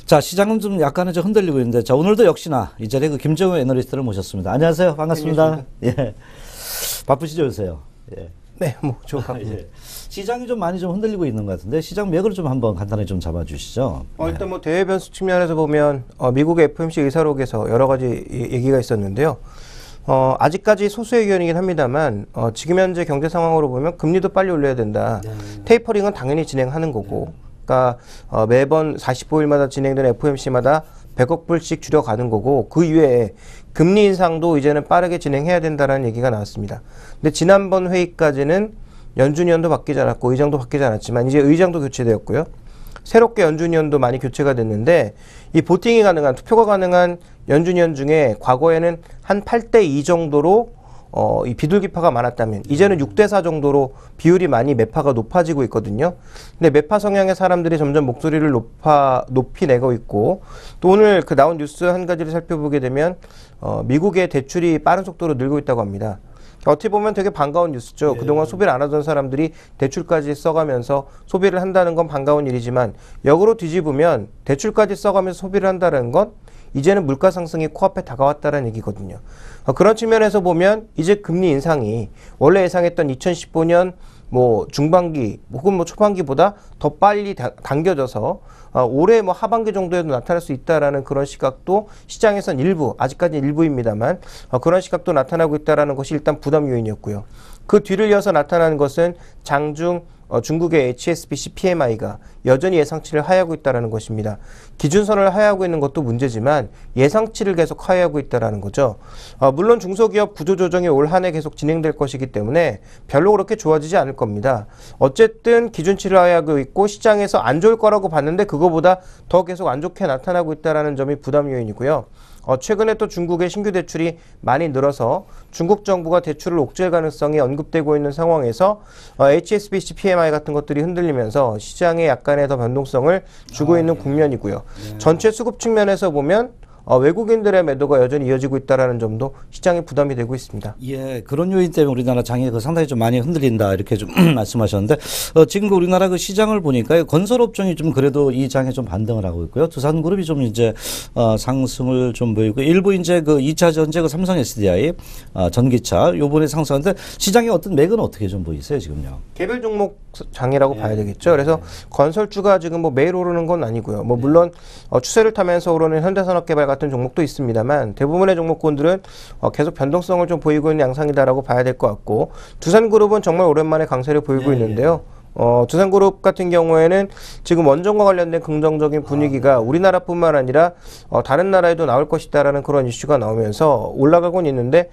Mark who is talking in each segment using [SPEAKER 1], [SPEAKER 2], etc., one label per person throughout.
[SPEAKER 1] 자, 시장은 좀 약간은 좀 흔들리고 있는데, 자, 오늘도 역시나 이 자리에 그 김정우 애널리스트를 모셨습니다. 안녕하세요. 반갑습니다. 예. 바쁘시죠, 요새요? 예.
[SPEAKER 2] 네, 뭐, 저
[SPEAKER 1] 예. 시장이 좀 많이 좀 흔들리고 있는 것 같은데, 시장 맥을 좀 한번 간단히 좀 잡아주시죠.
[SPEAKER 2] 일단 뭐 대외 변수 측면에서 보면 미국의 FOMC 의사록에서 여러 가지 얘기가 있었는데요. 아직까지 소수의 의견이긴 합니다만 지금 현재 경제 상황으로 보면 금리도 빨리 올려야 된다. 테이퍼링은 당연히 진행하는 거고, 그러니까 매번 45일마다 진행되는 FOMC마다 100억 불씩 줄여가는 거고, 그 이외에 금리 인상도 이제는 빠르게 진행해야 된다는 얘기가 나왔습니다. 근데 지난번 회의까지는 연준위원도 바뀌지 않았고 의장도 바뀌지 않았지만 이제 의장도 교체되었고요. 새롭게 연준위원도 많이 교체가 됐는데, 이 보팅이 가능한, 투표가 가능한 연준위원 중에 과거에는 한 8대2 정도로 이 비둘기파가 많았다면 이제는 6대4 정도로 비율이 많이 매파가 높아지고 있거든요. 근데 매파 성향의 사람들이 점점 목소리를 높이 내고 있고, 또 오늘 그 나온 뉴스 한 가지를 살펴보게 되면 미국의 대출이 빠른 속도로 늘고 있다고 합니다. 어떻게 보면 되게 반가운 뉴스죠. 네. 그동안 소비를 안 하던 사람들이 대출까지 써가면서 소비를 한다는 건 반가운 일이지만, 역으로 뒤집으면 대출까지 써가면서 소비를 한다는 건 이제는 물가 상승이 코앞에 다가왔다는 얘기거든요. 그런 측면에서 보면 이제 금리 인상이 원래 예상했던 2015년 뭐 중반기 혹은 뭐 초반기보다 더 빨리 당겨져서 올해 뭐 하반기 정도에도 나타날 수 있다라는 그런 시각도 시장에선 일부, 아직까지 일부입니다만 그런 시각도 나타나고 있다라는 것이 일단 부담 요인이었고요. 그 뒤를 이어서 나타나는 것은 장중 중국의 HSBC PMI가 여전히 예상치를 하회하고 있다는 것입니다. 기준선을 하회하고 있는 것도 문제지만 예상치를 계속 하회하고 있다는 거죠. 물론 중소기업 구조조정이 올 한 해 계속 진행될 것이기 때문에 별로 그렇게 좋아지지 않을 겁니다. 어쨌든 기준치를 하회하고 있고 시장에서 안 좋을 거라고 봤는데 그거보다 더 계속 안 좋게 나타나고 있다는 점이 부담 요인이고요. 최근에 또 중국의 신규 대출이 많이 늘어서 중국 정부가 대출을 옥죄할 가능성이 언급되고 있는 상황에서 HSBC PMI 같은 것들이 흔들리면서 시장에 약간의 더 변동성을 주고 있는 국면이고요. 전체 수급 측면에서 보면 외국인들의 매도가 여전히 이어지고 있다는 점도 시장에 부담이 되고 있습니다.
[SPEAKER 1] 예, 그런 요인 때문에 우리나라 장이 상당히 좀 많이 흔들린다 이렇게 좀 말씀하셨는데, 지금 우리나라 그 시장을 보니까 건설업종이 좀 그래도 이 장에 좀 반등을 하고 있고요. 두산그룹이 좀 이제 상승을 좀 보이고, 일부 이제 그 2차 전지 그 삼성 SDI 전기차 요번에 상승하는데, 시장의 어떤 맥은 어떻게 좀 보이세요 지금요?
[SPEAKER 2] 개별 종목 장이라고 봐야 되겠죠. 그래서 건설주가 지금 뭐 매일 오르는 건 아니고요. 뭐 물론 추세를 타면서 오르는 현대산업개발 같은 종목도 있습니다만 대부분의 종목군들은 계속 변동성을 좀 보이고 있는 양상이다라고 봐야 될 것 같고, 두산그룹은 정말 오랜만에 강세를 보이고 있는데요. 두산그룹 같은 경우에는 지금 원전과 관련된 긍정적인 분위기가 우리나라뿐만 아니라 다른 나라에도 나올 것이다라는 그런 이슈가 나오면서 올라가곤 있는데,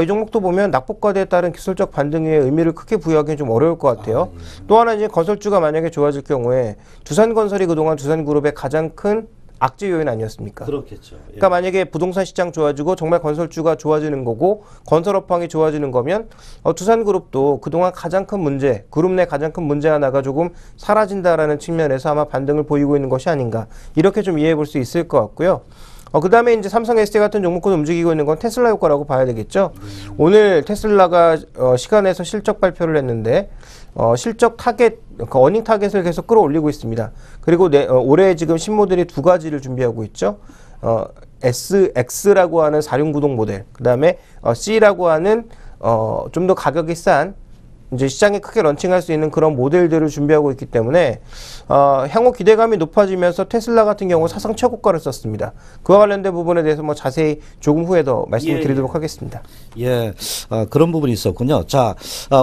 [SPEAKER 2] 이 종목도 보면 낙폭과대에 따른 기술적 반등에 의미를 크게 부여하기는 좀 어려울 것 같아요. 또 하나 이제 건설주가 만약에 좋아질 경우에 두산건설이 그동안 두산그룹의 가장 큰 악재 요인 아니었습니까?
[SPEAKER 1] 그렇겠죠. 예.
[SPEAKER 2] 그러니까 만약에 부동산 시장 좋아지고 정말 건설주가 좋아지는 거고 건설업황이 좋아지는 거면 두산그룹도 그동안 가장 큰 문제, 그룹 내 가장 큰 문제 하나가 조금 사라진다라는 측면에서 아마 반등을 보이고 있는 것이 아닌가, 이렇게 좀 이해해 볼 수 있을 것 같고요. 그 다음에 이제 삼성 SDI 같은 종목군 움직이고 있는 건 테슬라 효과라고 봐야 되겠죠. 오늘 테슬라가 시간에서 실적 발표를 했는데 실적 타겟, 어닝 타겟을 계속 끌어올리고 있습니다. 그리고 올해 지금 신모델이 두 가지를 준비하고 있죠. SX라고 하는 4륜구동 모델, 그 다음에 C라고 하는 좀 더 가격이 싼 이제 시장에 크게 런칭할 수 있는 그런 모델들을 준비하고 있기 때문에 향후 기대감이 높아지면서 테슬라 같은 경우 사상 최고가를 썼습니다. 그와 관련된 부분에 대해서 뭐 자세히 조금 후에 더 말씀을 드리도록 하겠습니다.
[SPEAKER 1] 예, 그런 부분이 있었군요. 자,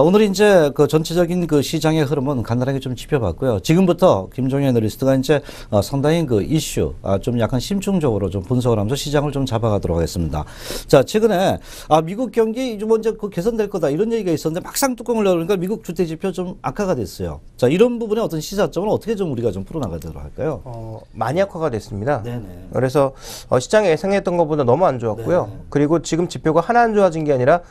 [SPEAKER 1] 오늘 이제 그 전체적인 그 시장의 흐름은 간단하게 좀 짚어봤고요. 지금부터 김종현 애널리스트가 이제 상당히 그 이슈 좀 약간 심층적으로 좀 분석을 하면서 시장을 좀 잡아가도록 하겠습니다. 자, 최근에 미국 경기 이제 그 개선될 거다 이런 얘기가 있었는데 막상 뚜껑을 그러니까 미국 주택지표 좀 악화가 됐어요. 자, 이런 부분에 어떤 시사점을 어떻게 좀 우리가 좀 풀어나가도록 할까요?
[SPEAKER 2] 많이 악화가 됐습니다.
[SPEAKER 1] 네네.
[SPEAKER 2] 그래서 시장에 예상했던 것보다 너무 안 좋았고요. 네네. 그리고 지금 지표가 하나 안 좋아진 게 아니라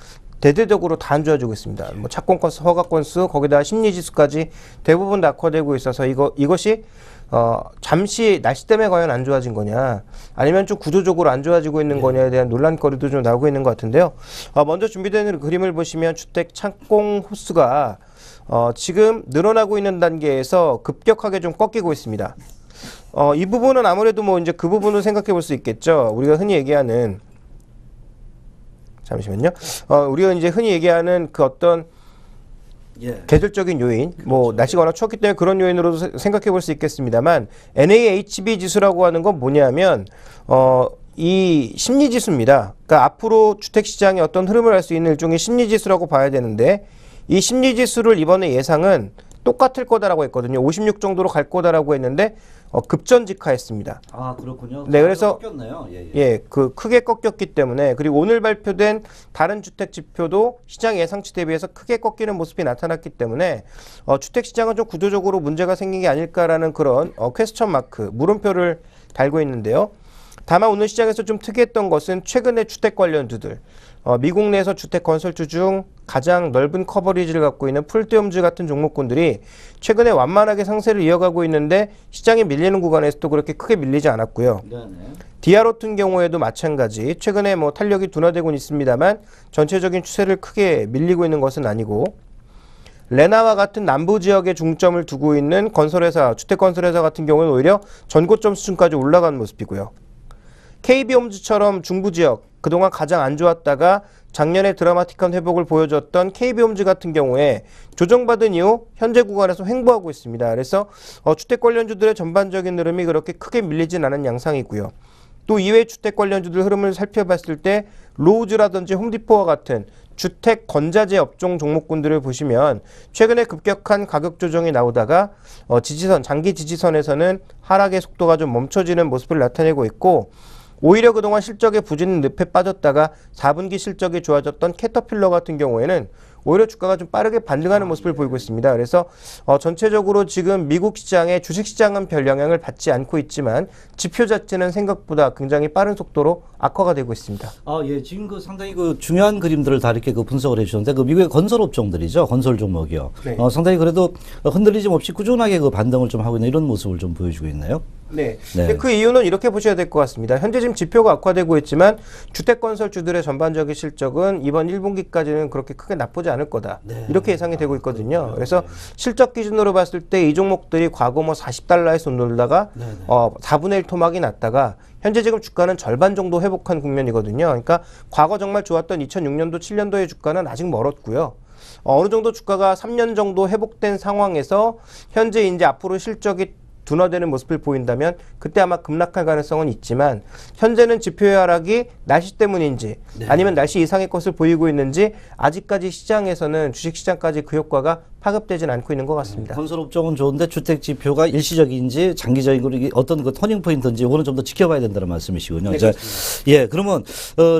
[SPEAKER 2] 대대적으로 다 안 좋아지고 있습니다. 뭐 착공 건수, 허가 건수, 거기다 심리 지수까지 대부분 다 악화되고 있어서 이것이 잠시 날씨 때문에 과연 안 좋아진 거냐, 아니면 좀 구조적으로 안 좋아지고 있는 거냐에 대한 논란거리도 좀 나오고 있는 것 같은데요. 먼저 준비되는 그림을 보시면 주택 착공 호수가 지금 늘어나고 있는 단계에서 급격하게 좀 꺾이고 있습니다. 이 부분은 아무래도 뭐 이제 그 부분을 생각해 볼 수 있겠죠. 우리가 흔히 얘기하는 잠시만요. 우리가 이제 흔히 얘기하는 그 어떤
[SPEAKER 1] 예.
[SPEAKER 2] 계절적인 요인, 뭐 날씨가 워낙 추웠기 때문에 그런 요인으로도 생각해 볼 수 있겠습니다만 NAHB 지수라고 하는 건 뭐냐면 이 심리 지수입니다. 그러니까 앞으로 주택 시장의 어떤 흐름을 알 수 있는 일종의 심리 지수라고 봐야 되는데 이 심리 지수를 이번에 예상은 똑같을 거다라고 했거든요. 56 정도로 갈 거다라고 했는데 급전직하했습니다.
[SPEAKER 1] 아, 그렇군요.
[SPEAKER 2] 네, 그래서
[SPEAKER 1] 꺾였네요. 예, 예.
[SPEAKER 2] 예, 그 크게 꺾였기 때문에 그리고 오늘 발표된 다른 주택 지표도 시장 예상치 대비해서 크게 꺾이는 모습이 나타났기 때문에 주택 시장은 좀 구조적으로 문제가 생긴 게 아닐까라는 그런 퀘스천 마크, 물음표를 달고 있는데요. 다만 오늘 시장에서 좀 특이했던 것은 최근에 주택 관련주들, 미국 내에서 주택 건설주 중 가장 넓은 커버리지를 갖고 있는 풀떼움주 같은 종목군들이 최근에 완만하게 상세를 이어가고 있는데 시장이 밀리는 구간에서도 그렇게 크게 밀리지 않았고요.
[SPEAKER 1] 네네.
[SPEAKER 2] 디아로 같은 경우에도 마찬가지 최근에 뭐 탄력이 둔화되고는 있습니다만 전체적인 추세를 크게 밀리고 있는 것은 아니고 레나와 같은 남부 지역에 중점을 두고 있는 건설회사, 주택건설회사 같은 경우는 오히려 전고점 수준까지 올라간 모습이고요. KB홈즈처럼 중부 지역 그동안 가장 안 좋았다가 작년에 드라마틱한 회복을 보여줬던 KB홈즈 같은 경우에 조정받은 이후 현재 구간에서 횡보하고 있습니다. 그래서 주택 관련주들의 전반적인 흐름이 그렇게 크게 밀리진 않은 양상이고요. 또 이외 주택 관련주들 흐름을 살펴봤을 때 로우즈라든지 홈디포와 같은 주택 건자재 업종 종목군들을 보시면 최근에 급격한 가격 조정이 나오다가 지지선, 장기 지지선에서는 하락의 속도가 좀 멈춰지는 모습을 나타내고 있고 오히려 그동안 실적의 부진 늪에 빠졌다가 4분기 실적이 좋아졌던 캐터필러 같은 경우에는 오히려 주가가 좀 빠르게 반등하는 모습을 보이고 있습니다. 그래서 전체적으로 지금 미국 시장의 주식시장은 별 영향을 받지 않고 있지만 지표 자체는 생각보다 굉장히 빠른 속도로 악화가 되고 있습니다.
[SPEAKER 1] 아, 예. 지금 그 상당히 그 중요한 그림들을 다 이렇게 그 분석을 해주셨는데 그 미국의 건설 업종들이죠. 건설 종목이요.
[SPEAKER 2] 네.
[SPEAKER 1] 상당히 그래도 흔들리지 없이 꾸준하게 그 반등을 좀 하고 있는 이런 모습을 좀 보여주고 있네요.
[SPEAKER 2] 네.
[SPEAKER 1] 네.
[SPEAKER 2] 그 이유는 이렇게 보셔야 될 것 같습니다. 현재 지금 지표가 악화되고 있지만 주택건설주들의 전반적인 실적은 이번 1분기까지는 그렇게 크게 나쁘지 않을 거다.
[SPEAKER 1] 네.
[SPEAKER 2] 이렇게 예상이 되고 있거든요. 그래서 실적 기준으로 봤을 때 이 종목들이 과거 뭐 40달러에서 놀다가 4분의 1 토막이 났다가 현재 지금 주가는 절반 정도 회복한 국면이거든요. 그러니까 과거 정말 좋았던 2006년도, 7년도의 주가는 아직 멀었고요. 어느 정도 주가가 3년 정도 회복된 상황에서 현재 이제 앞으로 실적이 둔화되는 모습을 보인다면 그때 아마 급락할 가능성은 있지만 현재는 지표의 하락이 날씨 때문인지 아니면 날씨 이상의 것을 보이고 있는지 아직까지 시장에서는 주식시장까지 그 효과가 파급되진 않고 있는 것 같습니다.
[SPEAKER 1] 건설 업종은 좋은데 주택 지표가 일시적인지 장기적인 이게 어떤 그 터닝 포인트인지 이거는 좀 더 지켜봐야 된다는 말씀이시군요.
[SPEAKER 2] 네,
[SPEAKER 1] 자, 예, 그러면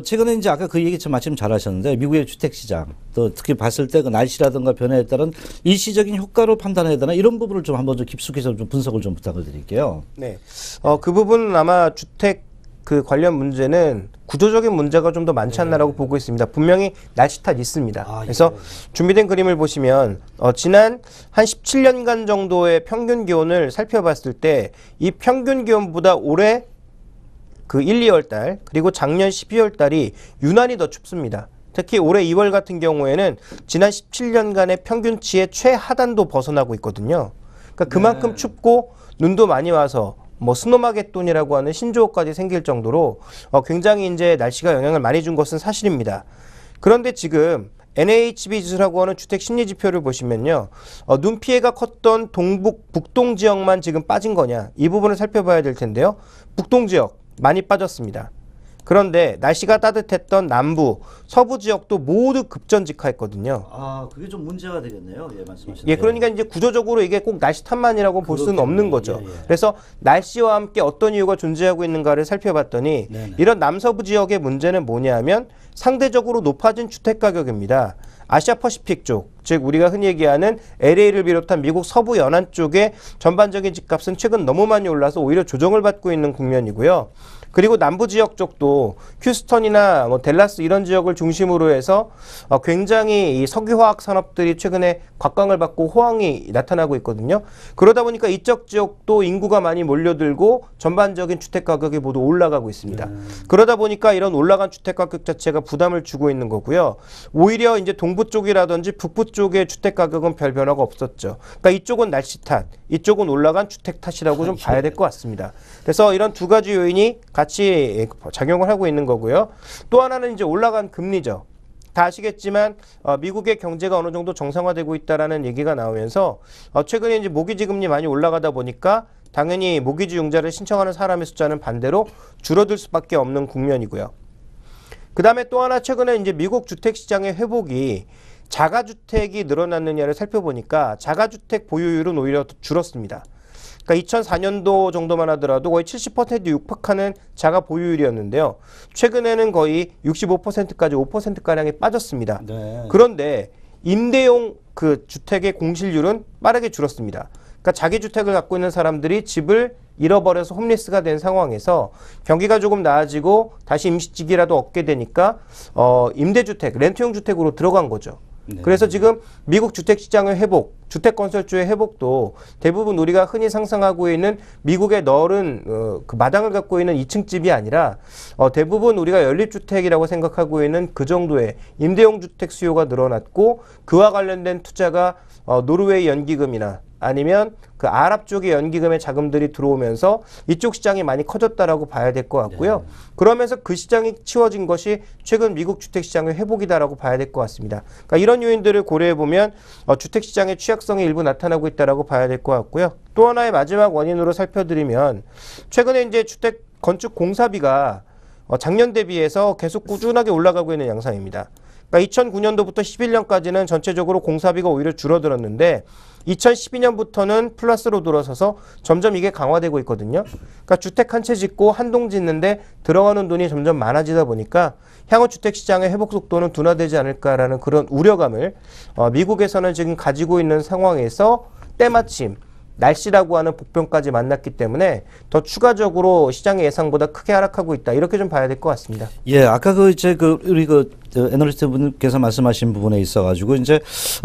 [SPEAKER 1] 최근에 이제 아까 그 얘기 참 마침 잘하셨는데 미국의 주택 시장 또 특히 봤을 때 그 날씨라든가 변화에 따른 일시적인 효과로 판단해야 되나 이런 부분을 좀 한번 좀 깊숙이서 좀 분석을 좀 부탁을 드릴게요.
[SPEAKER 2] 네, 그 부분은 아마 주택 그 관련 문제는 구조적인 문제가 좀 더 많지 않나라고 보고 있습니다. 분명히 날씨 탓 있습니다. 그래서 준비된 그림을 보시면 지난 한 17년간 정도의 평균 기온을 살펴봤을 때 이 평균 기온보다 올해 그 1, 2월 달 그리고 작년 12월 달이 유난히 더 춥습니다. 특히 올해 2월 같은 경우에는 지난 17년간의 평균치의 최하단도 벗어나고 있거든요. 그러니까 그만큼 춥고 눈도 많이 와서 뭐 스노마게돈이라고 하는 신조어까지 생길 정도로 굉장히 이제 날씨가 영향을 많이 준 것은 사실입니다. 그런데 지금 NAHB 지수라고 하는 주택 심리 지표를 보시면요. 눈 피해가 컸던 동북, 북동 지역만 지금 빠진 거냐 이 부분을 살펴봐야 될 텐데요. 북동 지역 많이 빠졌습니다. 그런데 날씨가 따뜻했던 남부, 서부 지역도 모두 급전직하했거든요.
[SPEAKER 1] 아, 그게 좀 문제가 되겠네요. 예, 말씀하신.
[SPEAKER 2] 예, 그러니까 이제 구조적으로 이게 꼭 날씨 탓만이라고 볼 수는 없는 거죠.
[SPEAKER 1] 예, 예.
[SPEAKER 2] 그래서 날씨와 함께 어떤 이유가 존재하고 있는가를 살펴봤더니 이런 남서부 지역의 문제는 뭐냐면 상대적으로 높아진 주택 가격입니다. 아시아 퍼시픽 쪽, 즉 우리가 흔히 얘기하는 LA를 비롯한 미국 서부 연안 쪽의 전반적인 집값은 최근 너무 많이 올라서 오히려 조정을 받고 있는 국면이고요. 그리고 남부 지역 쪽도 휴스턴이나 뭐 댈러스 이런 지역을 중심으로 해서 굉장히 이 석유화학 산업들이 최근에 곽광을 받고 호황이 나타나고 있거든요. 그러다 보니까 이쪽 지역도 인구가 많이 몰려들고 전반적인 주택 가격이 모두 올라가고 있습니다. 그러다 보니까 이런 올라간 주택 가격 자체가 부담을 주고 있는 거고요. 오히려 이제 동부 쪽이라든지 북부 쪽의 주택 가격은 별 변화가 없었죠. 그러니까 이쪽은 날씨 탓, 이쪽은 올라간 주택 탓이라고 좀 봐야 될 것 같습니다. 그래서 이런 두 가지 요인이 같이 작용을 하고 있는 거고요. 또 하나는 이제 올라간 금리죠. 다 아시겠지만 미국의 경제가 어느 정도 정상화되고 있다라는 얘기가 나오면서 최근에 이제 모기지 금리 많이 올라가다 보니까 당연히 모기지 융자를 신청하는 사람의 숫자는 반대로 줄어들 수밖에 없는 국면이고요. 그 다음에 또 하나 최근에 이제 미국 주택 시장의 회복이 자가주택이 늘어났느냐를 살펴보니까 자가주택 보유율은 오히려 줄었습니다. 그러니까 2004년도 정도만 하더라도 거의 70%에 육박하는 자가 보유율이었는데요. 최근에는 거의 65%까지 5%가량이 빠졌습니다.
[SPEAKER 1] 네.
[SPEAKER 2] 그런데 임대용 그 주택의 공실률은 빠르게 줄었습니다. 그러니까 자기 주택을 갖고 있는 사람들이 집을 잃어버려서 홈리스가 된 상황에서 경기가 조금 나아지고 다시 임시직이라도 얻게 되니까 임대주택, 렌트용 주택으로 들어간 거죠.
[SPEAKER 1] 네.
[SPEAKER 2] 그래서 지금 미국 주택시장의 회복, 주택건설주의 회복도 대부분 우리가 흔히 상상하고 있는 미국의 넓은 그 마당을 갖고 있는 2층 집이 아니라 대부분 우리가 연립주택이라고 생각하고 있는 그 정도의 임대용 주택 수요가 늘어났고 그와 관련된 투자가 노르웨이 연기금이나 아니면 그 아랍 쪽의 연기금의 자금들이 들어오면서 이쪽 시장이 많이 커졌다라고 봐야 될 것 같고요.
[SPEAKER 1] 네.
[SPEAKER 2] 그러면서 그 시장이 치워진 것이 최근 미국 주택시장의 회복이다라고 봐야 될 것 같습니다. 그러니까 이런 요인들을 고려해 보면 주택시장의 취약성이 일부 나타나고 있다라고 봐야 될 것 같고요. 또 하나의 마지막 원인으로 살펴드리면 최근에 이제 주택 건축 공사비가 작년 대비해서 계속 꾸준하게 올라가고 있는 양상입니다. 그러니까 2009년도부터 11년까지는 전체적으로 공사비가 오히려 줄어들었는데 2012년부터는 플러스로 돌아서서 점점 이게 강화되고 있거든요. 그러니까 주택 한 채 짓고 한 동 짓는데 들어가는 돈이 점점 많아지다 보니까 향후 주택시장의 회복 속도는 둔화되지 않을까라는 그런 우려감을 미국에서는 지금 가지고 있는 상황에서 때마침 날씨라고 하는 복병까지 만났기 때문에 더 추가적으로 시장의 예상보다 크게 하락하고 있다. 이렇게 좀 봐야 될 것 같습니다.
[SPEAKER 1] 예, 아까 우리 애널리스트 분께서 말씀하신 부분에 있어가지고 이제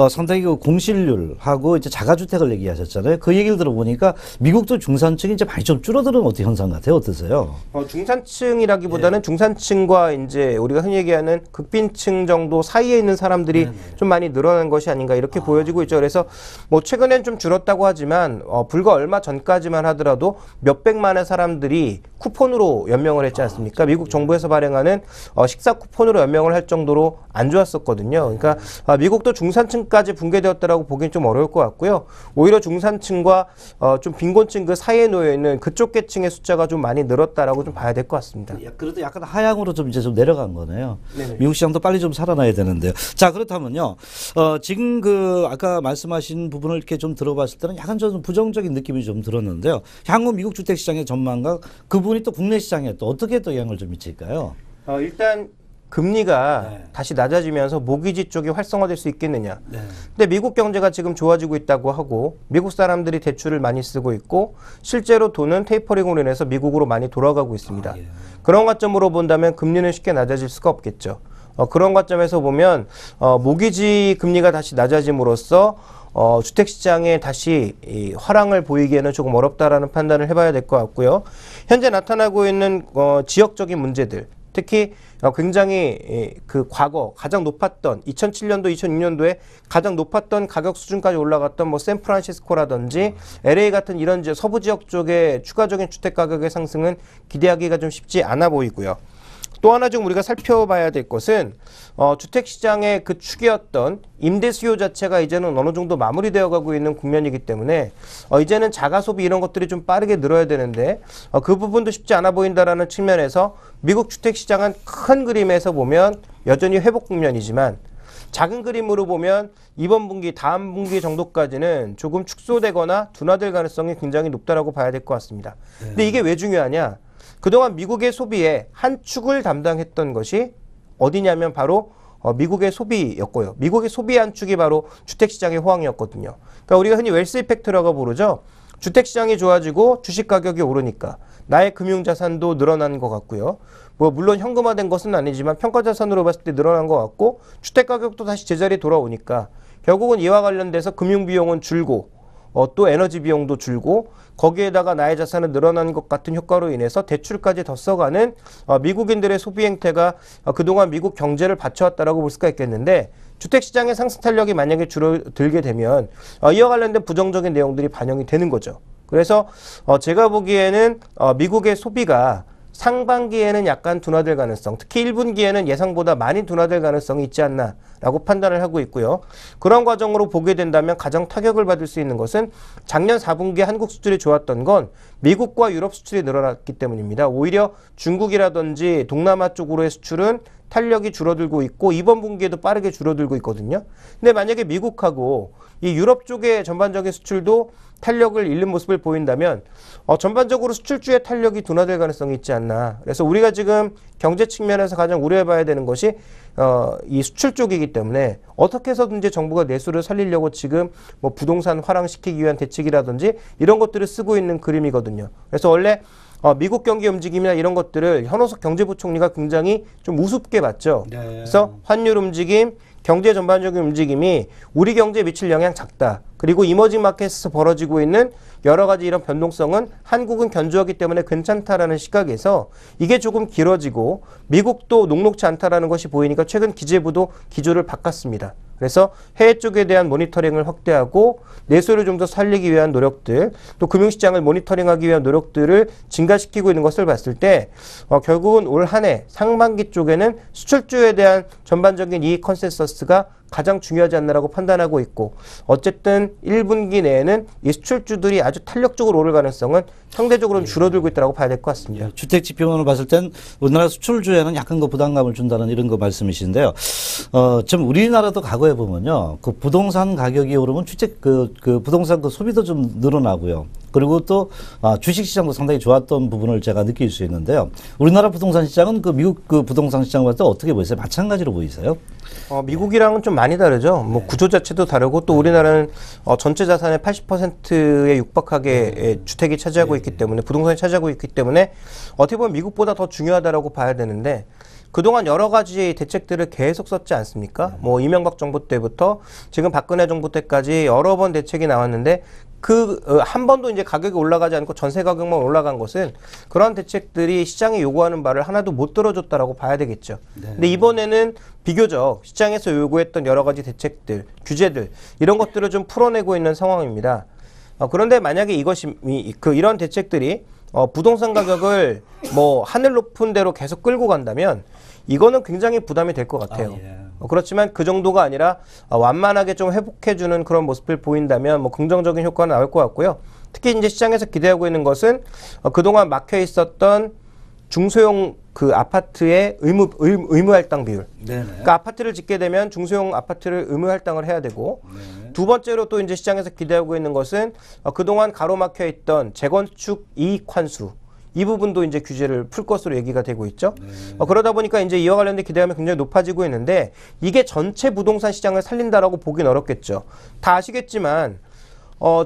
[SPEAKER 1] 상당히 그 공실률하고 이제 자가주택을 얘기하셨잖아요. 그 얘기를 들어보니까 미국도 중산층이 이제 많이 좀 줄어드는 어떤 현상 같아요. 어떠세요?
[SPEAKER 2] 중산층이라기보다는
[SPEAKER 1] 예.
[SPEAKER 2] 중산층과 이제 우리가 흔히 얘기하는 극빈층 정도 사이에 있는 사람들이 좀 많이 늘어난 것이 아닌가 이렇게 보여지고 있죠. 그래서 뭐 최근엔 좀 줄었다고 하지만 불과 얼마 전까지만 하더라도 몇백만의 사람들이 쿠폰으로 연명을 했지 않습니까? 미국 정부에서 발행하는 식사 쿠폰으로 연명을 할 정도로 안 좋았었거든요. 그러니까 미국도 중산층까지 붕괴되었다라고 보기엔 좀 어려울 것 같고요. 오히려 중산층과 좀 빈곤층 그 사이에 놓여 있는 그쪽 계층의 숫자가 좀 많이 늘었다라고 좀 봐야 될 것 같습니다.
[SPEAKER 1] 그래도 약간 하향으로 좀 이제 좀 내려간 거네요.
[SPEAKER 2] 네네.
[SPEAKER 1] 미국 시장도 빨리 좀 살아나야 되는데요. 자, 그렇다면요. 지금 그 아까 말씀하신 부분을 이렇게 좀 들어봤을 때는 약간 좀 부정적인 느낌이 좀 들었는데요. 향후 미국 주택 시장의 전망과 그 부분이 또 국내 시장에 또 어떻게 또 영향을 좀 미칠까요?
[SPEAKER 2] 일단 금리가
[SPEAKER 1] 네.
[SPEAKER 2] 다시 낮아지면서 모기지 쪽이 활성화될 수 있겠느냐.
[SPEAKER 1] 네.
[SPEAKER 2] 근데 미국 경제가 지금 좋아지고 있다고 하고 미국 사람들이 대출을 많이 쓰고 있고 실제로 돈은 테이퍼링으로 인해서 미국으로 많이 돌아가고 있습니다.
[SPEAKER 1] 예.
[SPEAKER 2] 그런 관점으로 본다면 금리는 쉽게 낮아질 수가 없겠죠. 그런 관점에서 보면 모기지 금리가 다시 낮아짐으로써 주택시장에 다시 이 화랑을 보이기에는 조금 어렵다라는 판단을 해봐야 될 것 같고요. 현재 나타나고 있는 지역적인 문제들, 특히 굉장히 그 과거 가장 높았던 2007년도, 2006년도에 가장 높았던 가격 수준까지 올라갔던 뭐 샌프란시스코라든지 LA 같은 이런 서부 지역 쪽의 추가적인 주택 가격의 상승은 기대하기가 좀 쉽지 않아 보이고요. 또 하나 좀 우리가 살펴봐야 될 것은 주택시장의 그 축이었던 임대 수요 자체가 이제는 어느 정도 마무리되어 가고 있는 국면이기 때문에 이제는 자가소비 이런 것들이 좀 빠르게 늘어야 되는데 그 부분도 쉽지 않아 보인다라는 측면에서 미국 주택시장은 큰 그림에서 보면 여전히 회복 국면이지만 작은 그림으로 보면 이번 분기, 다음 분기 정도까지는 조금 축소되거나 둔화될 가능성이 굉장히 높다라고 봐야 될 것 같습니다. 근데 이게 왜 중요하냐? 그동안 미국의 소비의 한 축을 담당했던 것이 어디냐면 바로 미국의 소비였고요. 미국의 소비 한 축이 바로 주택시장의 호황이었거든요. 그러니까 우리가 흔히 웰스 이펙트라고 부르죠. 주택 시장이 좋아지고 주식 가격이 오르니까 나의 금융 자산도 늘어난 것 같고요. 뭐 물론 현금화된 것은 아니지만 평가 자산으로 봤을 때 늘어난 것 같고 주택 가격도 다시 제자리에 돌아오니까 결국은 이와 관련돼서 금융 비용은 줄고 또 에너지 비용도 줄고 거기에다가 나의 자산은 늘어난 것 같은 효과로 인해서 대출까지 더 써가는 미국인들의 소비 행태가 그동안 미국 경제를 받쳐왔다라고 볼 수가 있겠는데 주택시장의 상승 탄력이 만약에 줄어들게 되면 이와 관련된 부정적인 내용들이 반영이 되는 거죠. 그래서 제가 보기에는 미국의 소비가 상반기에는 약간 둔화될 가능성, 특히 1분기에는 예상보다 많이 둔화될 가능성이 있지 않나라고 판단을 하고 있고요. 그런 과정으로 보게 된다면 가장 타격을 받을 수 있는 것은 작년 4분기에 한국 수출이 좋았던 건 미국과 유럽 수출이 늘어났기 때문입니다. 오히려 중국이라든지 동남아 쪽으로의 수출은 탄력이 줄어들고 있고 이번 분기에도 빠르게 줄어들고 있거든요. 근데 만약에 미국하고 이 유럽 쪽의 전반적인 수출도 탄력을 잃는 모습을 보인다면 전반적으로 수출주의 탄력이 둔화될 가능성이 있지 않나. 그래서 우리가 지금 경제 측면에서 가장 우려해봐야 되는 것이 이 수출 쪽이기 때문에 어떻게 해서든지 정부가 내수를 살리려고 지금 뭐 부동산 화랑시키기 위한 대책이라든지 이런 것들을 쓰고 있는 그림이거든요. 그래서 원래 미국 경기 움직임이나 이런 것들을 현호석 경제부총리가 굉장히 좀 우습게 봤죠. 네. 그래서 환율 움직임, 경제 전반적인 움직임이 우리 경제에 미칠 영향 작다. 그리고 이머징 마켓에서 벌어지고 있는 여러 가지 이런 변동성은 한국은 견조하기 때문에 괜찮다라는 시각에서 이게 조금 길어지고 미국도 녹록지 않다라는 것이 보이니까 최근 기재부도 기조를 바꿨습니다. 그래서 해외 쪽에 대한 모니터링을 확대하고 내수를 좀 더 살리기 위한 노력들, 또 금융시장을 모니터링하기 위한 노력들을 증가시키고 있는 것을 봤을 때 결국은 올 한 해 상반기 쪽에는 수출주에 대한 전반적인 이익 컨센서스가 가장 중요하지 않나라고 판단하고 있고 어쨌든 1분기 내에는 이 수출주들이 아주 탄력적으로 오를 가능성은 상대적으로는 줄어들고 있다고 봐야 될 것 같습니다.
[SPEAKER 1] 주택 지표만으로 봤을 땐 우리나라 수출주에는 약간 그 부담감을 준다는 이런 거 말씀이신데요. 지금 우리나라도 과거에 보면요. 그 부동산 가격이 오르면 주택 그 부동산 그 소비도 좀 늘어나고요. 그리고 또 주식 시장도 상당히 좋았던 부분을 제가 느낄 수 있는데요. 우리나라 부동산 시장은 그 미국 그 부동산 시장 봤을 때 어떻게 보이세요? 마찬가지로 보이세요?
[SPEAKER 2] 미국이랑은 좀 많이 다르죠. 뭐 구조 자체도 다르고 또 우리나라는 전체 자산의 80%에 육박하게 주택이 차지하고 있기 때문에 부동산이 차지하고 있기 때문에 어떻게 보면 미국보다 더 중요하다라고 봐야 되는데 그동안 여러 가지 대책들을 계속 썼지 않습니까? 뭐 이명박 정부 때부터 지금 박근혜 정부 때까지 여러 번 대책이 나왔는데 한 번도 이제 가격이 올라가지 않고 전세 가격만 올라간 것은 그러한 대책들이 시장이 요구하는 바를 하나도 못 들어줬다라고 봐야 되겠죠. 근데 이번에는 비교적 시장에서 요구했던 여러 가지 대책들, 규제들 이런 것들을 좀 풀어내고 있는 상황입니다. 그런데 만약에 이런 대책들이 부동산 가격을 뭐 하늘 높은 데로 계속 끌고 간다면 이거는 굉장히 부담이 될 것 같아요. 그렇지만 그 정도가 아니라 완만하게 좀 회복해주는 그런 모습을 보인다면 뭐 긍정적인 효과는 나올 것 같고요. 특히 이제 시장에서 기대하고 있는 것은 그동안 막혀 있었던 중소형 그 아파트의 의무 할당 비율. 그러니까 아파트를 짓게 되면 중소형 아파트를 의무 할당을 해야 되고 두 번째로 또 이제 시장에서 기대하고 있는 것은 그동안 가로막혀 있던 재건축 이익 환수. 이 부분도 이제 규제를 풀 것으로 얘기가 되고 있죠. 그러다 보니까 이제 이와 관련된 기대감이 굉장히 높아지고 있는데 이게 전체 부동산 시장을 살린다라고 보긴 어렵겠죠. 다 아시겠지만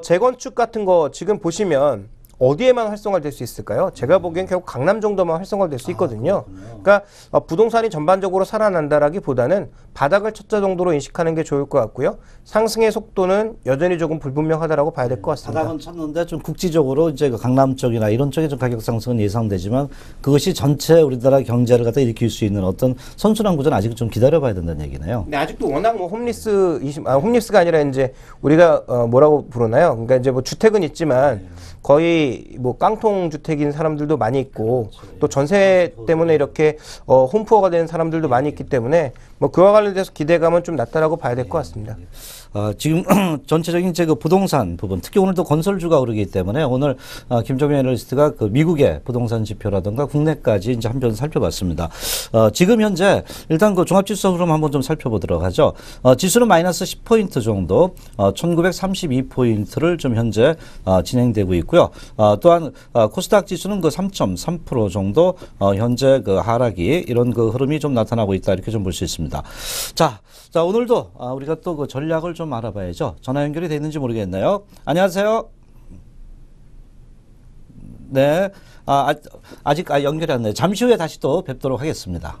[SPEAKER 2] 재건축 같은 거 지금 보시면 어디에만 활성화될 수 있을까요? 제가 보기엔 결국 강남 정도만 활성화될 수 있거든요. 그러니까 부동산이 전반적으로 살아난다라기보다는 바닥을 쳤자 정도로 인식하는 게 좋을 것 같고요. 상승의 속도는 여전히 조금 불분명하다라고 봐야 될 것 같습니다.
[SPEAKER 1] 바닥은 쳤는데 좀 국지적으로 이제 그 강남 쪽이나 이런 쪽에 좀 가격 상승은 예상되지만 그것이 전체 우리나라 경제를 갖다 일으킬 수 있는 어떤 선순환 구조는 아직 좀 기다려봐야 된다는 얘기네요.
[SPEAKER 2] 근데 아직도 워낙 뭐 홈리스가 아니라 이제 우리가 뭐라고 부르나요? 그러니까 이제 뭐 주택은 있지만 거의 뭐 깡통 주택인 사람들도 많이 있고 또 전세 때문에 이렇게 홈푸어가 되는 사람들도 많이 있기 때문에 뭐 그와 관련돼서 기대감은 좀 낮다라고 봐야 될 것 같습니다.
[SPEAKER 1] 지금 전체적인 그 부동산 부분, 특히 오늘도 건설주가 오르기 때문에 오늘 김종현 애널리스트가 그 미국의 부동산 지표라든가 국내까지 이제 한편 살펴봤습니다. 지금 현재 일단 그 종합지수 흐름 한번 좀 살펴보도록 하죠. 지수는 마이너스 10포인트 정도, 1932포인트를 좀 현재 진행되고 있고요. 또한 코스닥 지수는 그 3.3% 정도 현재 그 하락이 이런 그 흐름이 좀 나타나고 있다 이렇게 좀 볼 수 있습니다. 자 오늘도 우리가 또 그 전략을 좀 알아봐야죠. 전화 연결이 돼 있는지 모르겠네요. 안녕하세요. 네. 아직 연결이 안 돼요. 잠시 후에 다시 또 뵙도록 하겠습니다.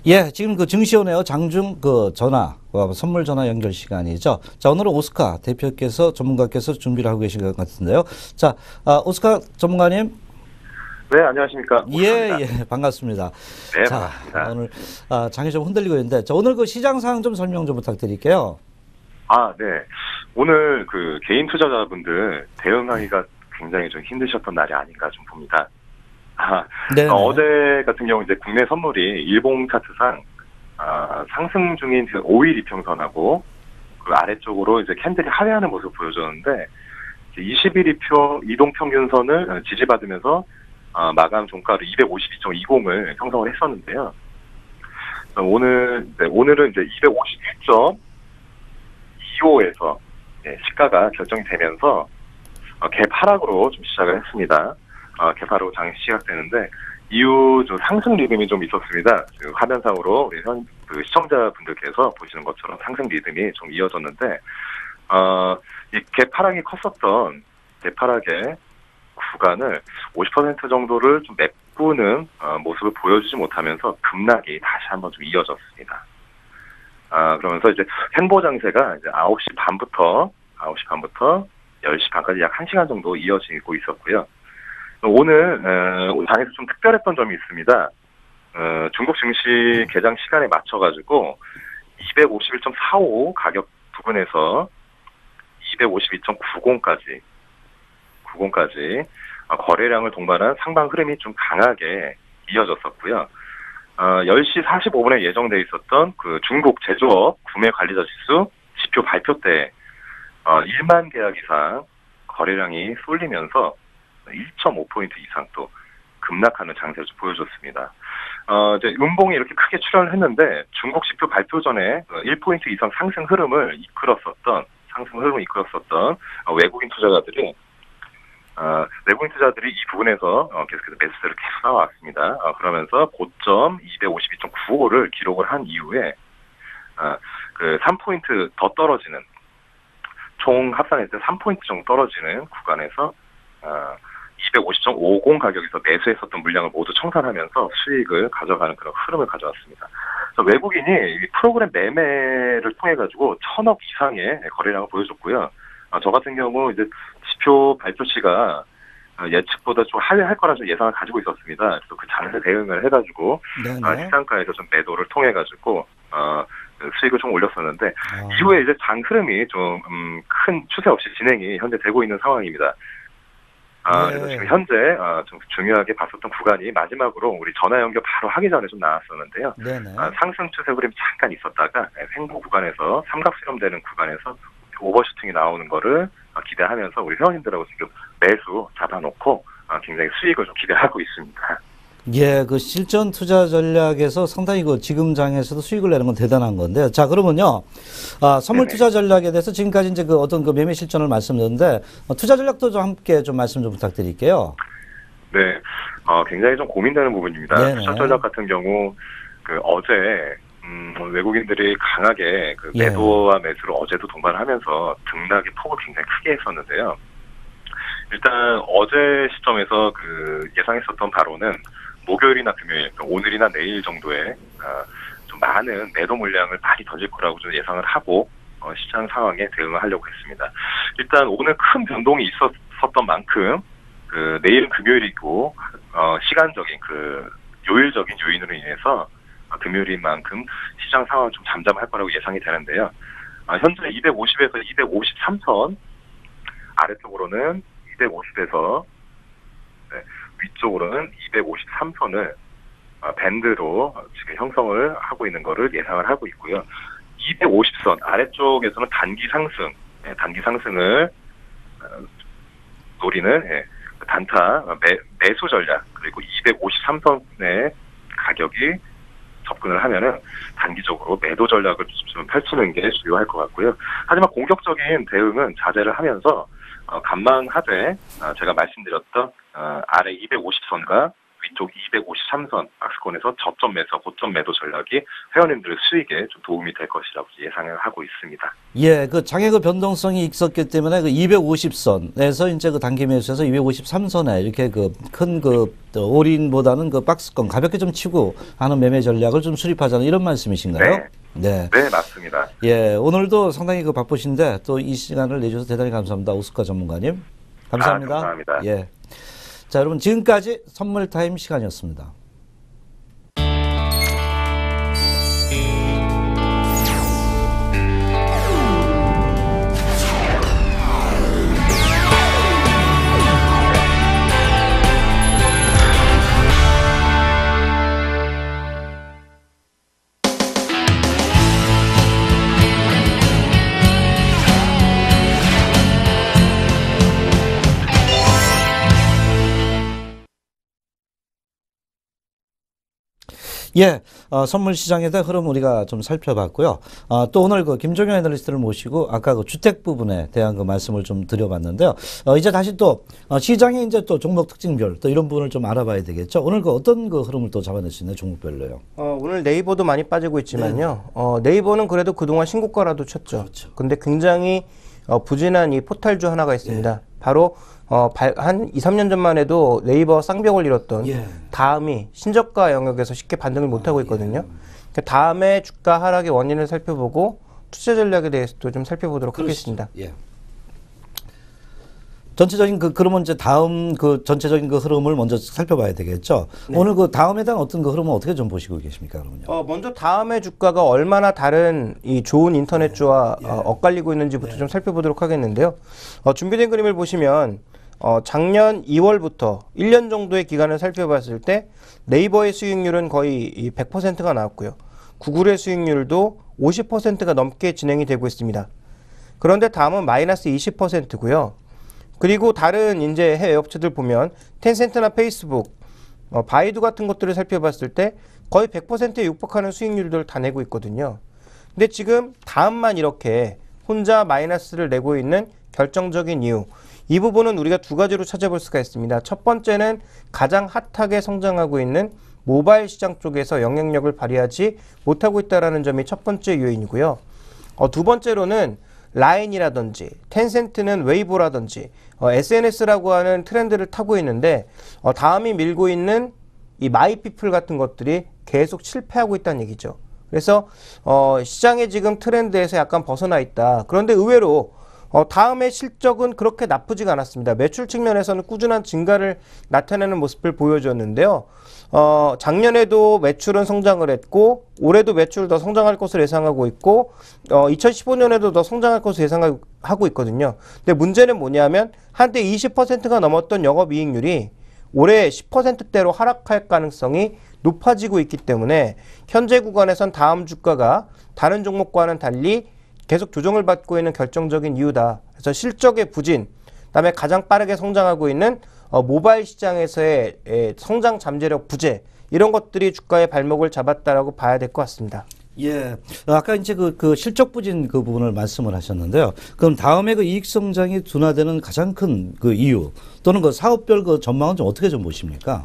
[SPEAKER 1] 예, 지금 그 증시원에요. 장중 그 전화, 선물 전화 연결 시간이죠. 자, 오늘은 오스카 대표께서, 전문가께서 준비를 하고 계신 것 같은데요. 자, 오스카 전문가님.
[SPEAKER 3] 네, 안녕하십니까.
[SPEAKER 1] 예, 예, 반갑습니다.
[SPEAKER 3] 네,
[SPEAKER 1] 자,
[SPEAKER 3] 반갑습니다.
[SPEAKER 1] 오늘, 장이 좀 흔들리고 있는데, 자, 오늘 그 시장 상황 좀 설명 좀 부탁드릴게요.
[SPEAKER 3] 네. 오늘 그 개인 투자자분들 대응하기가 굉장히 좀 힘드셨던 날이 아닌가 좀 봅니다.
[SPEAKER 1] 네.
[SPEAKER 3] 어제 같은 경우 이제 국내 선물이 일봉 차트상 상승 중인 그 5일 이평선하고 그 아래쪽으로 이제 캔들이 하회하는 모습을 보여줬는데 20일 이동 평균선을 지지받으면서 마감 종가로 252.20을 형성을 했었는데요. 오늘은 이제 251.25에서 시가가 결정이 되면서 개파락으로 좀 시작을 했습니다. 개파로 장이 시작되는데 이후 좀 상승 리듬이 좀 있었습니다. 지금 화면상으로 우리 그 시청자분들께서 보시는 것처럼 상승 리듬이 좀 이어졌는데 이 개파락이 컸었던 개파락의 구간을 50% 정도를 좀 메꾸는 모습을 보여주지 못하면서 급락이 다시 한번 좀 이어졌습니다. 그러면서 이제 횡보 장세가 이제 9시 반부터 10시 반까지 약 1시간 정도 이어지고 있었고요. 오늘 장에서 좀 특별했던 점이 있습니다. 중국 증시 개장 시간에 맞춰가지고 251.45 가격 부근에서 252.90까지 거래량을 동반한 상방 흐름이 좀 강하게 이어졌었고요. 10시 45분에 예정돼 있었던 그 중국 제조업 구매 관리자 지수 지표 발표 때 1만 계약 이상 거래량이 쏠리면서 1.5포인트 이상 또 급락하는 장세를 보여줬습니다. 이제 음봉이 이렇게 크게 출현을 했는데 중국 지표 발표 전에 1포인트 이상 상승 흐름을 이끌었었던 외국인 투자자들이 이 부분에서 계속해서 매수세를 계속 쌓아왔습니다. 그러면서 고점 252.95를 기록을 한 이후에 그 3포인트 더 떨어지는 총 합산했을 때 3포인트 정도 떨어지는 구간에서 250.50 가격에서 매수했었던 물량을 모두 청산하면서 수익을 가져가는 그런 흐름을 가져왔습니다. 그래서 외국인이 프로그램 매매를 통해 가지고 1,000억 이상의 거래량을 보여줬고요. 저 같은 경우 이제 지표 발표치가 예측보다 좀 하회할 거라 좀 예상을 가지고 있었습니다. 그래서 그 장세 대응을 해가지고 시장가에서 좀 매도를 통해 가지고 수익을 좀 올렸었는데 이후에 이제 장 흐름이 좀 큰 추세 없이 진행이 현재 되고 있는 상황입니다. 그래서 지금 현재 좀 중요하게 봤었던 구간이 마지막으로 우리 전화 연결 바로 하기 전에 좀 나왔었는데요. 상승 추세 흐름이 잠깐 있었다가 횡보 구간에서 삼각 수렴되는 구간에서 오버슈팅이 나오는 거를 기대하면서 우리 회원님들하고 지금 매수 잡아놓고 굉장히 수익을 좀 기대하고 있습니다.
[SPEAKER 1] 예, 그 실전 투자 전략에서 상당히 그 지금 장에서도 수익을 내는 건 대단한 건데. 자, 그러면요. 선물 투자 전략에 대해서 지금까지 이제 그 어떤 그 매매 실전을 말씀드렸는데, 투자 전략도 좀 함께 좀 말씀 좀 부탁드릴게요.
[SPEAKER 3] 네. 굉장히 좀 고민되는 부분입니다.
[SPEAKER 1] 네네.
[SPEAKER 3] 투자 전략 같은 경우, 어제, 외국인들이 강하게 그 매도와 매수를 어제도 동반하면서 등락의 폭을 굉장히 크게 했었는데요. 일단 어제 시점에서 그 예상했었던 바로는 목요일이나 금요일, 오늘이나 내일 정도에 좀 많은 매도 물량을 많이 던질 거라고 좀 예상을 하고 시장 상황에 대응을 하려고 했습니다. 일단 오늘 큰 변동이 있었던 만큼 그 내일은 금요일이고 시간적인 그 요일적인 요인으로 인해서 금요일인 만큼 시장 상황은 좀 잠잠할 거라고 예상이 되는데요. 현재 250에서 253선 아래쪽으로는 250에서 위쪽으로는 253선을 밴드로 지금 형성을 하고 있는 거를 예상을 하고 있고요. 250선 아래쪽에서는 단기 상승을 노리는 단타 매수 전략, 그리고 253선의 가격이 접근을 하면은 단기적으로 매도 전략을 좀 펼치는 게 주요할 것 같고요. 하지만 공격적인 대응은 자제를 하면서 간망하되 제가 말씀드렸던 아래 250선과 위쪽 253선 박스권에서 저점 매수, 고점 매도 전략이 회원님들의 수익에 좀 도움이 될 것이라고 예상을 하고 있습니다.
[SPEAKER 1] 예, 그 장의 그 변동성이 있었기 때문에 그 250선에서 이제 그 단기 매수에서 253선에 이렇게 그 큰 그 올인보다는 그 박스권 가볍게 좀 치고 하는 매매 전략을 좀 수립하자는 이런 말씀이신가요?
[SPEAKER 3] 네, 맞습니다.
[SPEAKER 1] 예, 오늘도 상당히 그 바쁘신데 또 이 시간을 내주셔서 대단히 감사합니다. 오스카 전문가님. 감사합니다.
[SPEAKER 3] 감사합니다.
[SPEAKER 1] 예. 자, 여러분 지금까지 선물 타임 시간이었습니다. 예, 선물 시장에 대한 흐름 우리가 좀 살펴봤고요. 또 오늘 그 김종현 애널리스트를 모시고 아까 그 주택 부분에 대한 그 말씀을 좀 드려봤는데요. 이제 다시 또 시장의 이제 또 종목 특징별 또 이런 부분을 좀 알아봐야 되겠죠. 오늘 그 어떤 그 흐름을 또 잡아낼 수 있나요, 종목별로요?
[SPEAKER 2] 오늘 네이버도 많이 빠지고 있지만요. 네이버는 그래도 그동안 신고가라도 쳤죠.
[SPEAKER 1] 그렇죠.
[SPEAKER 2] 근데 굉장히 부진한 이 포탈주 하나가 있습니다. 바로 한 2, 3년 전만 해도 네이버 쌍벽을 이뤘던 다음이 신저가 영역에서 쉽게 반등을 못하고 있거든요. 그 다음에 주가 하락의 원인을 살펴보고 투자 전략에 대해서도 좀 살펴보도록 하겠습니다.
[SPEAKER 1] 예. 전체적인 그러면 이제 다음 전체적인 흐름을 먼저 살펴봐야 되겠죠.
[SPEAKER 2] 네.
[SPEAKER 1] 오늘 다음에 대한 어떤 흐름은 어떻게 좀 보시고 계십니까, 그러면요?
[SPEAKER 2] 먼저 다음에 주가가 얼마나 다른 이 좋은 인터넷주와 엇갈리고 있는지부터 좀 살펴보도록 하겠는데요. 준비된 그림을 보시면 작년 2월부터 1년 정도의 기간을 살펴봤을 때 네이버의 수익률은 거의 100%가 나왔고요. 구글의 수익률도 50%가 넘게 진행이 되고 있습니다. 그런데 다음은 마이너스 20%고요. 그리고 다른 이제 해외 업체들 보면 텐센트나 페이스북, 바이두 같은 것들을 살펴봤을 때 거의 100%에 육박하는 수익률들을 다 내고 있거든요. 근데 지금 다음만 이렇게 혼자 마이너스를 내고 있는 결정적인 이유, 이 부분은 우리가 두 가지로 찾아볼 수가 있습니다. 첫 번째는 가장 핫하게 성장하고 있는 모바일 시장 쪽에서 영향력을 발휘하지 못하고 있다는 점이 첫 번째 요인이고요. 두 번째로는 라인이라든지 텐센트는 웨이보라든지 SNS라고 하는 트렌드를 타고 있는데 다음이 밀고 있는 이 마이피플 같은 것들이 계속 실패하고 있다는 얘기죠. 그래서 시장의 지금 트렌드에서 약간 벗어나 있다. 그런데 의외로 다음의 실적은 그렇게 나쁘지가 않았습니다. 매출 측면에서는 꾸준한 증가를 나타내는 모습을 보여줬는데요. 작년에도 매출은 성장을 했고 올해도 매출 더 성장할 것을 예상하고 있고 2015년에도 더 성장할 것을 예상하고 있거든요. 근데 문제는 뭐냐면 한때 20%가 넘었던 영업이익률이 올해 10%대로 하락할 가능성이 높아지고 있기 때문에 현재 구간에선 다음 주가가 다른 종목과는 달리 계속 조정을 받고 있는 결정적인 이유다. 그래서 실적의 부진, 그다음에 가장 빠르게 성장하고 있는 모바일 시장에서의 성장 잠재력 부재, 이런 것들이 주가의 발목을 잡았다라고 봐야 될 것 같습니다.
[SPEAKER 1] 예. 아까 이제 그 실적 부진 그 부분을 말씀을 하셨는데요. 그럼 다음에 이익 성장이 둔화되는 가장 큰 이유 또는 사업별 전망은 좀 어떻게 좀 보십니까?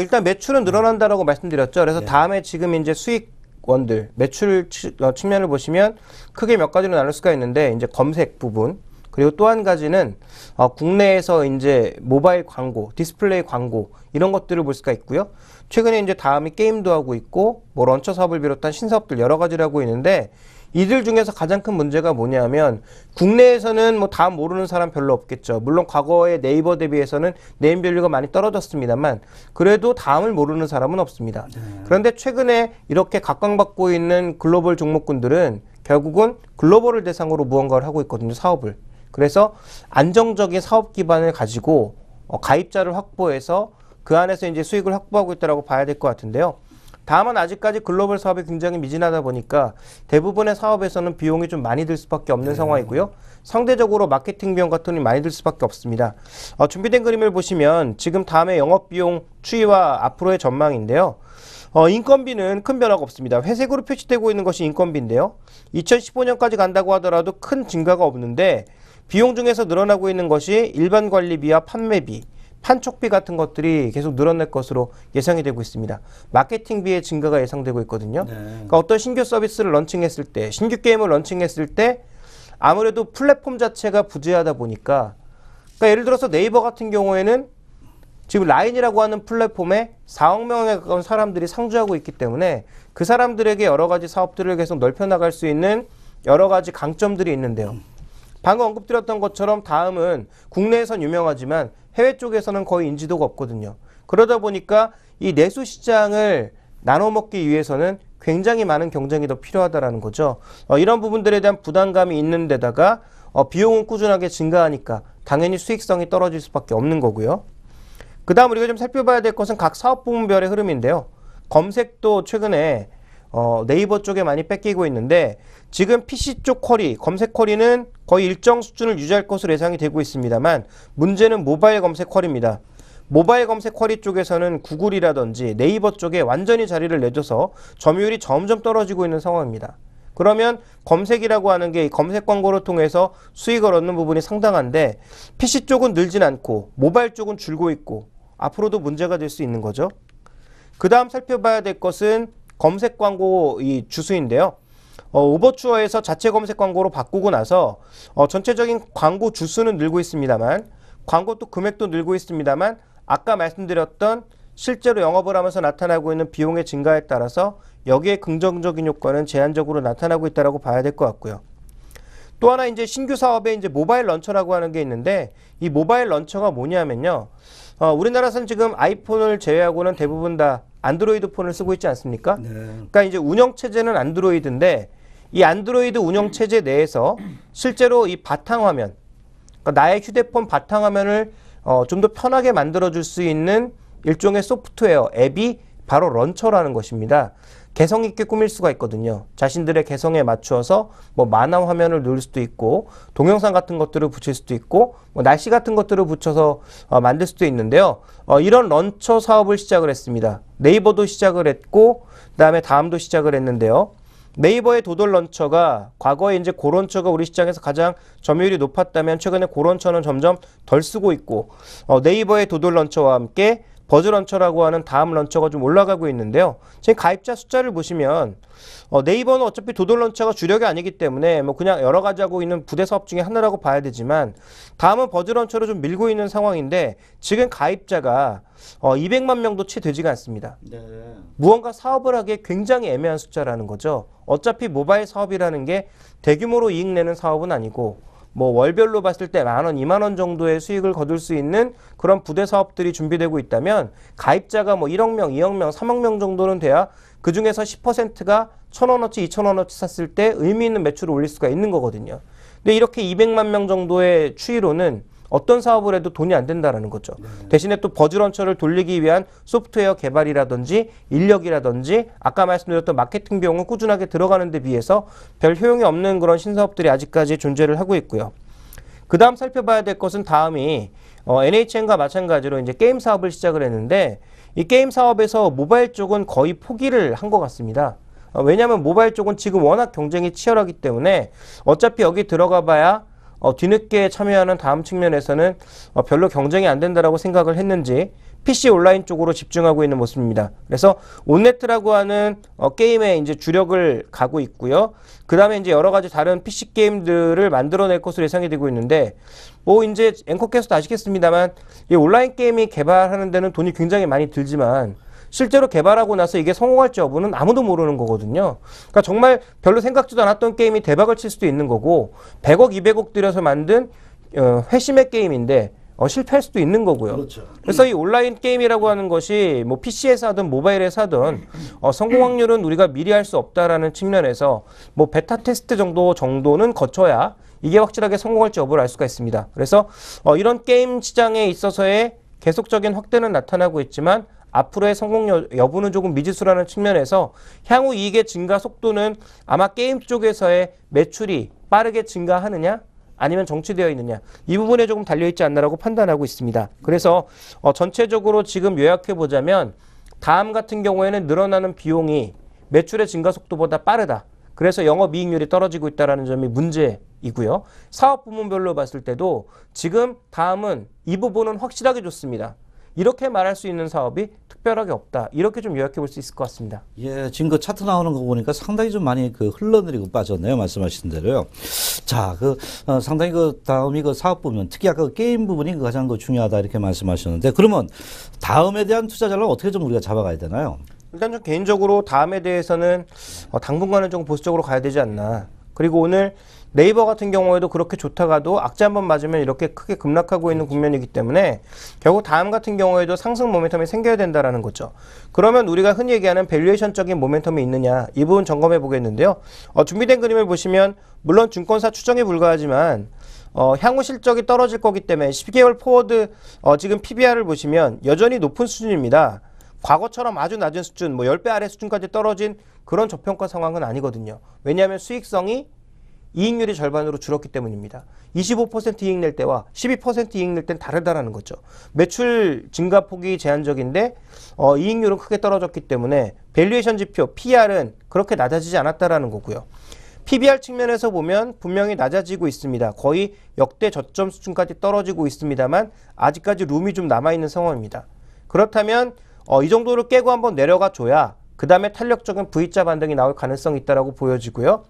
[SPEAKER 2] 일단 매출은 늘어난다라고 말씀드렸죠. 그래서 다음에 지금 이제 수익원들 매출 측면을 보시면 크게 몇 가지로 나눌 수가 있는데 이제 검색 부분, 그리고 또 한 가지는 국내에서 이제 모바일 광고, 디스플레이 광고 이런 것들을 볼 수가 있고요. 최근에 이제 다음이 게임도 하고 있고 뭐 런처 사업을 비롯한 신사업들 여러 가지를 하고 있는데 이들 중에서 가장 큰 문제가 뭐냐면 국내에서는 뭐 다음 모르는 사람 별로 없겠죠. 물론 과거에 네이버 대비해서는 네임밸류가 많이 떨어졌습니다만 그래도 다음을 모르는 사람은 없습니다. 그런데 최근에 이렇게 각광받고 있는 글로벌 종목군들은 결국은 글로벌을 대상으로 무언가를 하고 있거든요. 사업을. 그래서 안정적인 사업 기반을 가지고 가입자를 확보해서 그 안에서 이제 수익을 확보하고 있다고 봐야 될 것 같은데요. 다만 아직까지 글로벌 사업이 굉장히 미진하다 보니까 대부분의 사업에서는 비용이 좀 많이 들 수밖에 없는 상황이고요. 상대적으로 마케팅 비용 같은 게 많이 들 수밖에 없습니다. 준비된 그림을 보시면 지금 다음에 영업비용 추이와 앞으로의 전망인데요. 인건비는 큰 변화가 없습니다. 회색으로 표시되고 있는 것이 인건비인데요. 2015년까지 간다고 하더라도 큰 증가가 없는데 비용 중에서 늘어나고 있는 것이 일반 관리비와 판매비, 판촉비 같은 것들이 계속 늘어날 것으로 예상이 되고 있습니다. 마케팅비의 증가가 예상되고 있거든요. 그러니까 어떤 신규 서비스를 런칭했을 때, 신규 게임을 런칭했을 때 아무래도 플랫폼 자체가 부재하다 보니까, 그러니까 예를 들어서 네이버 같은 경우에는 지금 라인이라고 하는 플랫폼에 4억 명에 가까운 사람들이 상주하고 있기 때문에 그 사람들에게 여러 가지 사업들을 계속 넓혀나갈 수 있는 여러 가지 강점들이 있는데요. 방금 언급드렸던 것처럼 다음은 국내에선 유명하지만 해외 쪽에서는 거의 인지도가 없거든요. 그러다 보니까 이 내수 시장을 나눠먹기 위해서는 굉장히 많은 경쟁이 더 필요하다는 거죠. 이런 부분들에 대한 부담감이 있는 데다가 비용은 꾸준하게 증가하니까 당연히 수익성이 떨어질 수밖에 없는 거고요. 그 다음 우리가 좀 살펴봐야 될 것은 각 사업 부문별의 흐름인데요. 검색도 최근에 네이버 쪽에 많이 뺏기고 있는데 지금 PC 쪽 쿼리, 검색 쿼리는 거의 일정 수준을 유지할 것으로 예상이 되고 있습니다만 문제는 모바일 검색 쿼리입니다. 모바일 검색 쿼리 쪽에서는 구글이라든지 네이버 쪽에 완전히 자리를 내줘서 점유율이 점점 떨어지고 있는 상황입니다. 그러면 검색이라고 하는 게 검색 광고를 통해서 수익을 얻는 부분이 상당한데 PC 쪽은 늘진 않고 모바일 쪽은 줄고 있고 앞으로도 문제가 될 수 있는 거죠. 그 다음 살펴봐야 될 것은 검색 광고 이 주수인데요. 오버추어에서 자체 검색 광고로 바꾸고 나서 전체적인 광고 주수는 늘고 있습니다만 광고 또 금액도 늘고 있습니다만 아까 말씀드렸던 실제로 영업을 하면서 나타나고 있는 비용의 증가에 따라서 여기에 긍정적인 효과는 제한적으로 나타나고 있다고 봐야 될 것 같고요. 또 하나 이제 신규 사업에 이제 모바일 런처라고 하는 게 있는데 이 모바일 런처가 뭐냐면요. 우리나라에서는 지금 아이폰을 제외하고는 대부분 다 안드로이드 폰을 쓰고 있지 않습니까?
[SPEAKER 1] 네.
[SPEAKER 2] 그러니까 이제 운영 체제는 안드로이드인데 이 안드로이드 운영 체제 내에서 실제로 이 바탕화면, 그러니까 나의 휴대폰 바탕화면을 좀 더 편하게 만들어줄 수 있는 일종의 소프트웨어, 앱이 바로 런처라는 것입니다. 개성 있게 꾸밀 수가 있거든요. 자신들의 개성에 맞추어서 뭐 만화 화면을 넣을 수도 있고 동영상 같은 것들을 붙일 수도 있고 뭐 날씨 같은 것들을 붙여서 만들 수도 있는데요. 이런 런처 사업을 시작을 했습니다. 네이버도 시작을 했고 그다음에 다음도 시작을 했는데요. 네이버의 도돌 런처가 과거에 이제 고런처가 우리 시장에서 가장 점유율이 높았다면 최근에 고런처는 점점 덜 쓰고 있고 네이버의 도돌 런처와 함께 버즈 런처라고 하는 다음 런처가 좀 올라가고 있는데요. 지금 가입자 숫자를 보시면 네이버는 어차피 도돌 런처가 주력이 아니기 때문에 뭐 그냥 여러 가지 하고 있는 부대 사업 중에 하나라고 봐야 되지만 다음은 버즈 런처로 좀 밀고 있는 상황인데 지금 가입자가 200만 명도 채 되지가 않습니다.
[SPEAKER 1] 네.
[SPEAKER 2] 무언가 사업을 하기에 굉장히 애매한 숫자라는 거죠. 어차피 모바일 사업이라는 게 대규모로 이익 내는 사업은 아니고 뭐 월별로 봤을 때 10,000원, 20,000원 정도의 수익을 거둘 수 있는 그런 부대 사업들이 준비되고 있다면 가입자가 뭐 1억 명, 2억 명, 3억 명 정도는 돼야 그 중에서 10%가 1,000원어치, 2,000원어치 샀을 때 의미 있는 매출을 올릴 수가 있는 거거든요. 근데 이렇게 200만 명 정도의 추이로는 어떤 사업을 해도 돈이 안 된다라는 거죠. 대신에 또 버즈 런처를 돌리기 위한 소프트웨어 개발이라든지 인력이라든지 아까 말씀드렸던 마케팅 비용은 꾸준하게 들어가는 데 비해서 별 효용이 없는 그런 신사업들이 아직까지 존재를 하고 있고요. 그 다음 살펴봐야 될 것은 다음이 NHN과 마찬가지로 이제 게임 사업을 시작을 했는데 이 게임 사업에서 모바일 쪽은 거의 포기를 한 것 같습니다. 왜냐하면 모바일 쪽은 지금 워낙 경쟁이 치열하기 때문에 어차피 여기 들어가 봐야 뒤늦게 참여하는 다음 측면에서는 별로 경쟁이 안 된다라고 생각을 했는지 PC 온라인 쪽으로 집중하고 있는 모습입니다. 그래서 온네트라고 하는 게임에 이제 주력을 가고 있고요. 그 다음에 이제 여러 가지 다른 PC 게임들을 만들어낼 것으로 예상이 되고 있는데 뭐 이제 앵커께서도 아시겠습니다만 이 온라인 게임이 개발하는 데는 돈이 굉장히 많이 들지만 실제로 개발하고 나서 이게 성공할지 여부는 아무도 모르는 거거든요. 그러니까 정말 별로 생각지도 않았던 게임이 대박을 칠 수도 있는 거고 100억, 200억 들여서 만든 회심의 게임인데 실패할 수도 있는 거고요.
[SPEAKER 1] 그렇죠.
[SPEAKER 2] 그래서 이 온라인 게임이라고 하는 것이 뭐 PC에서 하든 모바일에서 하든 성공 확률은 우리가 미리 할 수 없다라는 측면에서 뭐 베타 테스트 정도는 거쳐야 이게 확실하게 성공할지 여부를 알 수가 있습니다. 그래서 이런 게임 시장에 있어서의 계속적인 확대는 나타나고 있지만 앞으로의 성공 여부는 조금 미지수라는 측면에서 향후 이익의 증가 속도는 아마 게임 쪽에서의 매출이 빠르게 증가하느냐 아니면 정체되어 있느냐 이 부분에 조금 달려있지 않나라고 판단하고 있습니다. 그래서 전체적으로 지금 요약해보자면 다음 같은 경우에는 늘어나는 비용이 매출의 증가 속도보다 빠르다. 그래서 영업이익률이 떨어지고 있다는 점이 문제이고요. 사업 부문별로 봤을 때도 지금 다음은 이 부분은 확실하게 좋습니다. 이렇게 말할 수 있는 사업이 특별하게 없다. 이렇게 좀 요약해 볼 수 있을 것 같습니다.
[SPEAKER 1] 예, 지금 그 차트 나오는 거 보니까 상당히 좀 많이 그 흘러내리고 빠졌네요. 말씀하신 대로요. 자, 상당히 다음이 사업 부분, 특히 아까 게임 부분이 가장 중요하다 이렇게 말씀하셨는데 그러면 다음에 대한 투자 전략을 어떻게 좀 우리가 잡아가야 되나요?
[SPEAKER 2] 일단 좀 개인적으로 다음에 대해서는 당분간은 좀 보수적으로 가야 되지 않나. 그리고 오늘 네이버 같은 경우에도 그렇게 좋다가도 악재 한번 맞으면 이렇게 크게 급락하고 있는 국면이기 때문에 결국 다음 같은 경우에도 상승 모멘텀이 생겨야 된다라는 거죠. 그러면 우리가 흔히 얘기하는 밸류에이션적인 모멘텀이 있느냐 이 부분 점검해 보겠는데요. 준비된 그림을 보시면 물론 증권사 추정에 불과하지만 향후 실적이 떨어질 거기 때문에 12개월 포워드 지금 PBR을 보시면 여전히 높은 수준입니다. 과거처럼 아주 낮은 수준, 뭐 10배 아래 수준까지 떨어진 그런 저평가 상황은 아니거든요. 왜냐하면 수익성이 이익률이 절반으로 줄었기 때문입니다. 25% 이익 낼 때와 12% 이익 낼 땐 다르다라는 거죠. 매출 증가폭이 제한적인데 이익률은 크게 떨어졌기 때문에 밸류에이션 지표 PR은 그렇게 낮아지지 않았다라는 거고요. PBR 측면에서 보면 분명히 낮아지고 있습니다. 거의 역대 저점 수준까지 떨어지고 있습니다만 아직까지 룸이 좀 남아있는 상황입니다. 그렇다면 이 정도를 깨고 한번 내려가 줘야 그 다음에 탄력적인 V자 반등이 나올 가능성이 있다라고 보여지고요.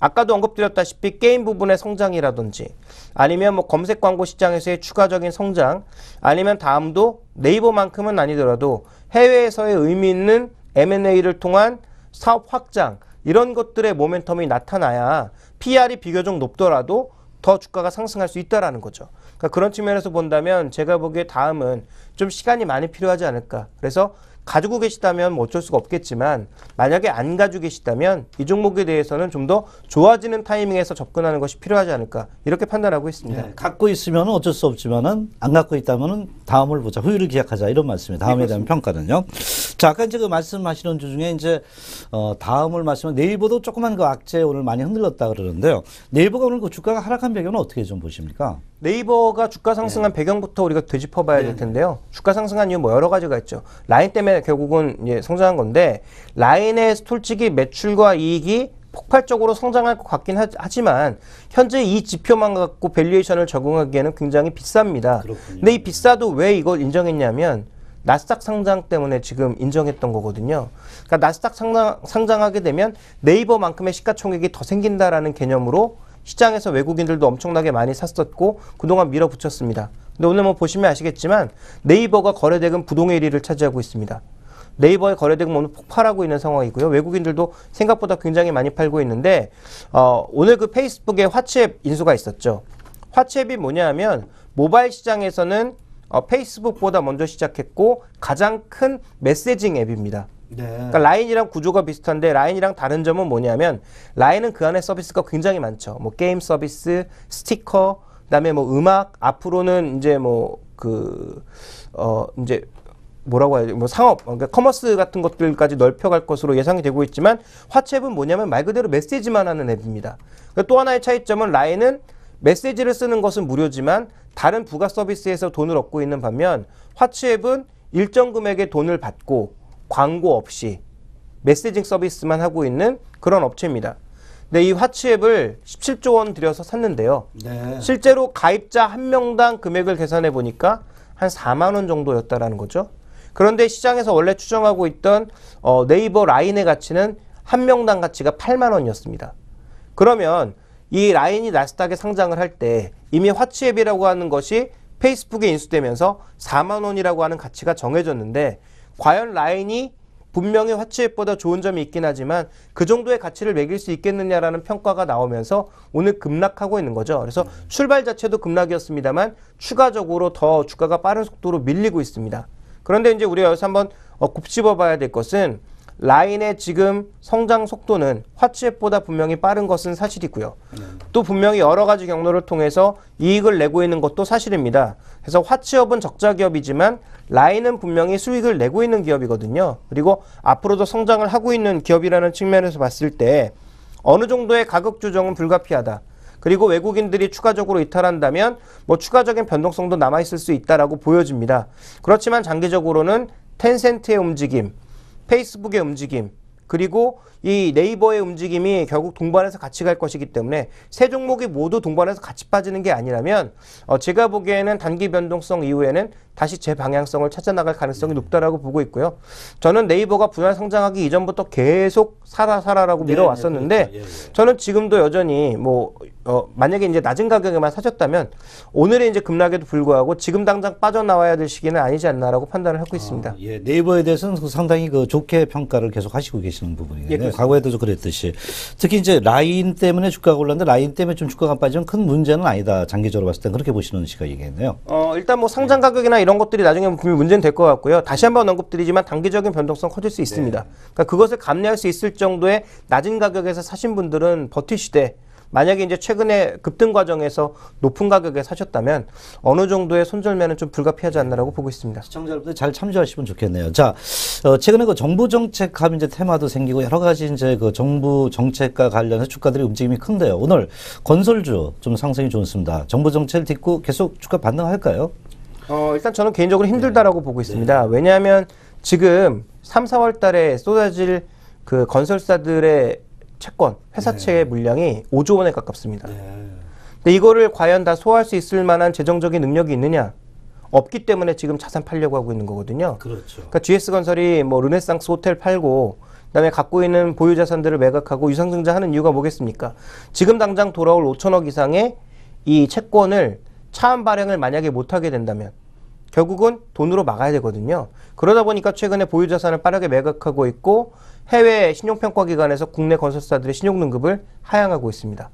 [SPEAKER 2] 아까도 언급드렸다시피 게임 부분의 성장이라든지 아니면 뭐 검색 광고 시장에서의 추가적인 성장 아니면 다음도 네이버만큼은 아니더라도 해외에서의 의미 있는 M&A를 통한 사업 확장 이런 것들의 모멘텀이 나타나야 PR이 비교적 높더라도 더 주가가 상승할 수 있다라는 거죠. 그러니까 그런 측면에서 본다면 제가 보기에 다음은 좀 시간이 많이 필요하지 않을까. 그래서 가지고 계시다면 뭐 어쩔 수가 없겠지만 만약에 안 가지고 계시다면 이 종목에 대해서는 좀 더 좋아지는 타이밍에서 접근하는 것이 필요하지 않을까 이렇게 판단하고 있습니다.
[SPEAKER 1] 네, 갖고 있으면 어쩔 수 없지만은 안 갖고 있다면은 다음을 보자. 후유를 기약하자 이런 말씀이에요. 다음에 대한 평가는요. 자, 아까 이제 그 말씀하시는 주 중에 이제 다음을 말씀은 네이버도 조그만 그 악재 오늘 많이 흔들렸다 그러는데요. 네이버가 오늘 그 주가가 하락한 배경은 어떻게 좀 보십니까?
[SPEAKER 2] 네이버가 주가 상승한 배경부터 우리가 되짚어봐야 될 텐데요. 주가 상승한 이유 뭐 여러 가지가 있죠. 라인 때문에 결국은 이제 성장한 건데 라인의 솔직히 매출과 이익이 폭발적으로 성장할 것 같긴 하지만 현재 이 지표만 갖고 밸류에이션을 적용하기에는 굉장히 비쌉니다.
[SPEAKER 1] 그렇군요.
[SPEAKER 2] 근데 이 비싸도 왜 이걸 인정했냐면 나스닥 상장 때문에 지금 인정했던 거거든요. 그러니까 나스닥 상장하게 되면 네이버만큼의 시가총액이 더 생긴다라는 개념으로 시장에서 외국인들도 엄청나게 많이 샀었고 그동안 밀어붙였습니다. 근데 오늘 뭐 보시면 아시겠지만 네이버가 거래대금 부동의 1위를 차지하고 있습니다. 네이버의 거래대금 오늘 폭발하고 있는 상황이고요. 외국인들도 생각보다 굉장히 많이 팔고 있는데 오늘 그 페이스북에 화채앱 인수가 있었죠. 화채앱이 뭐냐 하면 모바일 시장에서는 페이스북보다 먼저 시작했고 가장 큰 메시징 앱입니다.
[SPEAKER 1] 네.
[SPEAKER 2] 그러니까 라인이랑 구조가 비슷한데 라인이랑 다른 점은 뭐냐면 라인은 그 안에 서비스가 굉장히 많죠. 뭐 게임 서비스, 스티커, 그다음에 뭐 음악, 앞으로는 이제 뭐 이제 뭐라고 해야 돼? 뭐 상업, 그러니까 커머스 같은 것들까지 넓혀갈 것으로 예상이 되고 있지만 화채앱은 뭐냐면 말 그대로 메시지만 하는 앱입니다. 그러니까 또 하나의 차이점은 라인은 메시지를 쓰는 것은 무료지만 다른 부가 서비스에서 돈을 얻고 있는 반면 화채앱은 일정 금액의 돈을 받고 광고 없이 메시징 서비스만 하고 있는 그런 업체입니다. 근데 이 화채앱을 17조 원 들여서 샀는데요.
[SPEAKER 1] 네.
[SPEAKER 2] 실제로 가입자 한 명당 금액을 계산해 보니까 한 4만 원 정도였다라는 거죠. 그런데 시장에서 원래 추정하고 있던 네이버 라인의 가치는 한 명당 가치가 8만 원이었습니다. 그러면 이 라인이 나스닥에 상장을 할 때 이미 화채앱이라고 하는 것이 페이스북에 인수되면서 4만 원이라고 하는 가치가 정해졌는데 과연 라인이 분명히 화채앱보다 좋은 점이 있긴 하지만 그 정도의 가치를 매길 수 있겠느냐라는 평가가 나오면서 오늘 급락하고 있는 거죠. 그래서 출발 자체도 급락이었습니다만 추가적으로 더 주가가 빠른 속도로 밀리고 있습니다. 그런데 이제 우리가 여기서 한번 곱씹어 봐야 될 것은 라인의 지금 성장 속도는 화채앱보다 분명히 빠른 것은 사실이고요. 또 분명히 여러 가지 경로를 통해서 이익을 내고 있는 것도 사실입니다. 그래서 화채업은 적자 기업이지만 라인은 분명히 수익을 내고 있는 기업이거든요. 그리고 앞으로도 성장을 하고 있는 기업이라는 측면에서 봤을 때 어느 정도의 가격 조정은 불가피하다. 그리고 외국인들이 추가적으로 이탈한다면 뭐 추가적인 변동성도 남아있을 수 있다라고 보여집니다. 그렇지만 장기적으로는 텐센트의 움직임, 페이스북의 움직임, 그리고 이 네이버의 움직임이 결국 동반해서 같이 갈 것이기 때문에 세 종목이 모두 동반해서 같이 빠지는 게 아니라면 제가 보기에는 단기 변동성 이후에는 다시 제 방향성을 찾아나갈 가능성이 높다라고 보고 있고요. 저는 네이버가 분할 성장하기 이전부터 계속 사라라고 밀어왔었는데
[SPEAKER 1] 그렇죠.
[SPEAKER 2] 저는 지금도 여전히 뭐 만약에 이제 낮은 가격에만 사셨다면 오늘의 이제 급락에도 불구하고 지금 당장 빠져나와야 될 시기는 아니지 않나라고 판단을 하고 있습니다.
[SPEAKER 1] 예, 네이버에 대해서는 상당히 그 좋게 평가를 계속 하시고 계시는 부분이네요.
[SPEAKER 2] 예,
[SPEAKER 1] 과거에도 좀 그랬듯이 특히 이제 라인 때문에 주가가 올랐는데 라인 때문에 좀 주가가 빠지면 큰 문제는 아니다. 장기적으로 봤을 때 그렇게 보시는 시각이겠네요.
[SPEAKER 2] 일단 뭐 상장 가격이나 이런 것들이 나중에 분명히 문제는 될 것 같고요. 다시 한번 언급드리지만 단기적인 변동성 커질 수 있습니다. 그러니까 그것을 감내할 수 있을 정도의 낮은 가격에서 사신 분들은 버티시되 만약에 이제 최근에 급등 과정에서 높은 가격에 사셨다면 어느 정도의 손절매는 좀 불가피하지 않나라고 보고 있습니다.
[SPEAKER 1] 시청자 여러분들 잘 참조하시면 좋겠네요. 자, 최근에 그 정부 정책하면 이제 테마도 생기고 여러 가지 이제 그 정부 정책과 관련해서 주가들이 움직임이 큰데요. 오늘 건설주 좀 상승이 좋습니다. 정부 정책을 딛고 계속 주가 반등할까요?
[SPEAKER 2] 일단 저는 개인적으로 힘들다라고 보고 있습니다. 왜냐하면 지금 3, 4월 달에 쏟아질 그 건설사들의 채권, 회사채의 물량이 5조 원에 가깝습니다. 근데 이거를 과연 다 소화할 수 있을 만한 재정적인 능력이 있느냐? 없기 때문에 지금 자산 팔려고 하고 있는 거거든요.
[SPEAKER 1] 그렇죠.
[SPEAKER 2] 그러니까 GS건설이 뭐 르네상스 호텔 팔고 그다음에 갖고 있는 보유 자산들을 매각하고 유상증자하는 이유가 뭐겠습니까? 지금 당장 돌아올 5천억 이상의 이 채권을 차환 발행을 만약에 못하게 된다면 결국은 돈으로 막아야 되거든요. 그러다 보니까 최근에 보유 자산을 빠르게 매각하고 있고 해외 신용평가기관에서 국내 건설사들의 신용등급을 하향하고 있습니다.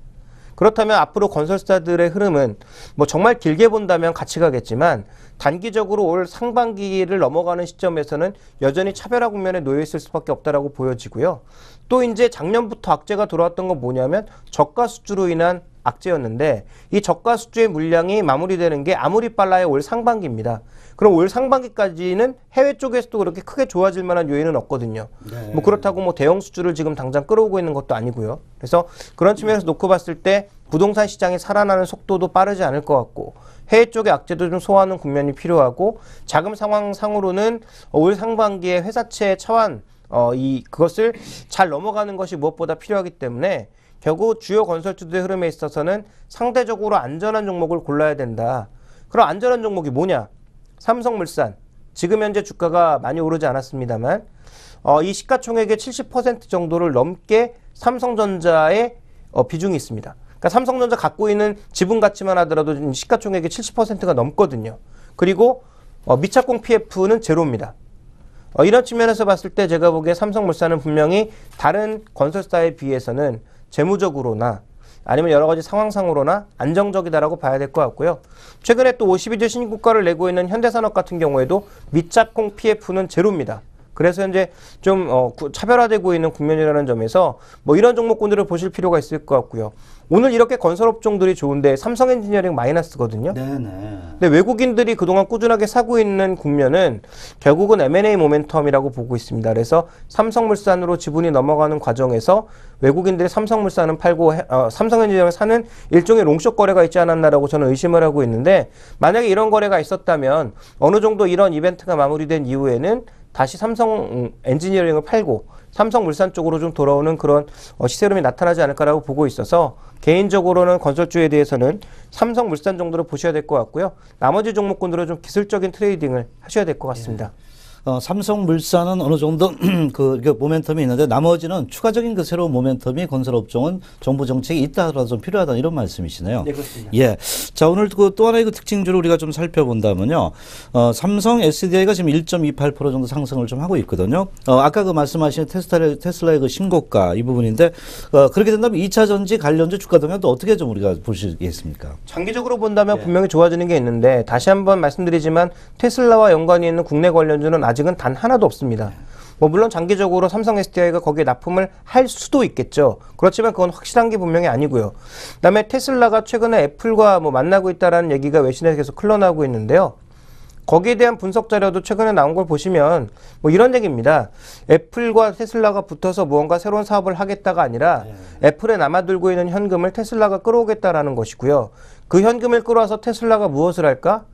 [SPEAKER 2] 그렇다면 앞으로 건설사들의 흐름은 뭐 정말 길게 본다면 같이 가겠지만 단기적으로 올 상반기를 넘어가는 시점에서는 여전히 차별화 국면에 놓여 있을 수밖에 없다라고 보여지고요. 또 이제 작년부터 악재가 들어왔던 건 뭐냐면 저가 수주로 인한 악재였는데 이 저가 수주의 물량이 마무리되는 게 아무리 빨라야 올 상반기입니다. 그럼 올 상반기까지는 해외 쪽에서도 그렇게 크게 좋아질 만한 요인은 없거든요.
[SPEAKER 1] 네.
[SPEAKER 2] 뭐 그렇다고 뭐 대형 수주를 지금 당장 끌어오고 있는 것도 아니고요. 그래서 그런 측면에서 놓고 봤을 때 부동산 시장이 살아나는 속도도 빠르지 않을 것 같고 해외 쪽의 악재도 좀 소화하는 국면이 필요하고 자금 상황상으로는 올 상반기에 회사채 차환 그것을 잘 넘어가는 것이 무엇보다 필요하기 때문에 결국 주요 건설주들의 흐름에 있어서는 상대적으로 안전한 종목을 골라야 된다. 그럼 안전한 종목이 뭐냐? 삼성물산. 지금 현재 주가가 많이 오르지 않았습니다만 이 시가총액의 70% 정도를 넘게 삼성전자의 비중이 있습니다. 그러니까 삼성전자 갖고 있는 지분 가치만 하더라도 시가총액의 70%가 넘거든요. 그리고 미착공 PF는 제로입니다. 이런 측면에서 봤을 때 제가 보기에 삼성물산은 분명히 다른 건설사에 비해서는 재무적으로나 아니면 여러 가지 상황상으로나 안정적이다라고 봐야 될 것 같고요. 최근에 또 52주 신고가를 내고 있는 현대산업 같은 경우에도 미착공 PF는 제로입니다. 그래서 현재 좀 차별화되고 있는 국면이라는 점에서 뭐 이런 종목군들을 보실 필요가 있을 것 같고요. 오늘 이렇게 건설업종들이 좋은데 삼성엔지니어링 마이너스거든요.
[SPEAKER 1] 네네.
[SPEAKER 2] 근데 외국인들이 그동안 꾸준하게 사고 있는 국면은 결국은 M&A 모멘텀이라고 보고 있습니다. 그래서 삼성물산으로 지분이 넘어가는 과정에서 외국인들이 삼성물산은 팔고 삼성엔지니어링을 사는 일종의 롱숏 거래가 있지 않았나라고 저는 의심을 하고 있는데 만약에 이런 거래가 있었다면 어느 정도 이런 이벤트가 마무리된 이후에는 다시 삼성 엔지니어링을 팔고 삼성물산 쪽으로 좀 돌아오는 그런 시세름이 나타나지 않을까라고 보고 있어서 개인적으로는 건설주에 대해서는 삼성물산 정도로 보셔야 될 것 같고요. 나머지 종목군들은 좀 기술적인 트레이딩을 하셔야 될 것 같습니다.
[SPEAKER 1] 삼성물산은 어느 정도 그 모멘텀이 있는데 나머지는 추가적인 그 새로운 모멘텀이 건설업종은 정부 정책이 있다 하더라도 좀 필요하다 이런 말씀이시네요.
[SPEAKER 2] 네, 그렇습니다.
[SPEAKER 1] 예. 자, 오늘 그 또 하나의 그 특징주를 우리가 좀 살펴본다면요. 삼성 SDI가 지금 1.28% 정도 상승을 좀 하고 있거든요. 아까 그 말씀하신 테슬라의 그 신고가 이 부분인데 그렇게 된다면 2차 전지 관련주 주가 동향도 어떻게 좀 우리가 볼 수 있겠습니까?
[SPEAKER 2] 장기적으로 본다면 분명히 좋아지는 게 있는데 다시 한번 말씀드리지만 테슬라와 연관이 있는 국내 관련주는 아직은 단 하나도 없습니다. 뭐 물론 장기적으로 삼성 SDI가 거기에 납품을 할 수도 있겠죠. 그렇지만 그건 확실한 게 분명히 아니고요. 그다음에 테슬라가 최근에 애플과 뭐 만나고 있다라는 얘기가 외신에서 계속 흘러나오고 있는데요. 거기에 대한 분석 자료도 최근에 나온 걸 보시면 뭐 이런 얘기입니다. 애플과 테슬라가 붙어서 무언가 새로운 사업을 하겠다가 아니라 애플에 남아들고 있는 현금을 테슬라가 끌어오겠다라는 것이고요. 그 현금을 끌어와서 테슬라가 무엇을 할까?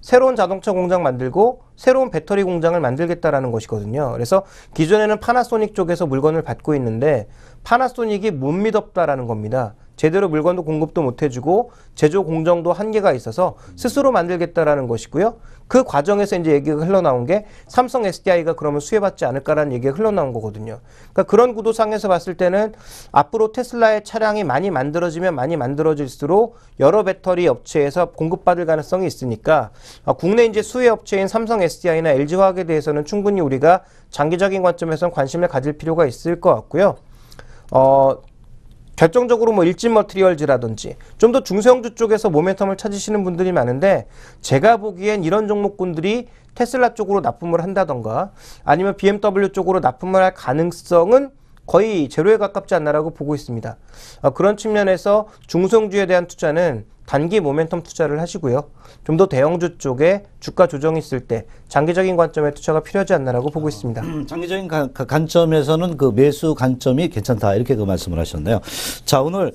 [SPEAKER 2] 새로운 자동차 공장 만들고 새로운 배터리 공장을 만들겠다라는 것이거든요. 그래서 기존에는 파나소닉 쪽에서 물건을 받고 있는데 파나소닉이 못 믿었다라는 겁니다. 제대로 물건도 공급도 못 해주고 제조 공정도 한계가 있어서 스스로 만들겠다라는 것이고요. 그 과정에서 이제 얘기가 흘러나온 게 삼성 SDI가 그러면 수혜받지 않을까라는 얘기가 흘러나온 거거든요. 그러니까 그런 구도상에서 봤을 때는 앞으로 테슬라의 차량이 많이 만들어지면 많이 만들어질수록 여러 배터리 업체에서 공급받을 가능성이 있으니까 국내 이제 수혜 업체인 삼성 SDI나 LG화학에 대해서는 충분히 우리가 장기적인 관점에서는 관심을 가질 필요가 있을 것 같고요. 결정적으로 뭐 일진 머티리얼즈라든지 좀 더 중소형주 쪽에서 모멘텀을 찾으시는 분들이 많은데 제가 보기엔 이런 종목군들이 테슬라 쪽으로 납품을 한다던가 아니면 BMW 쪽으로 납품을 할 가능성은 거의 제로에 가깝지 않나라고 보고 있습니다. 그런 측면에서 중소형주에 대한 투자는 단기 모멘텀 투자를 하시고요. 좀 더 대형주 쪽에 주가 조정이 있을 때 장기적인 관점의 투자가 필요하지 않나라고 보고 있습니다.
[SPEAKER 1] 장기적인 관점에서는 그 매수 관점이 괜찮다 이렇게 그 말씀을 하셨네요. 자, 오늘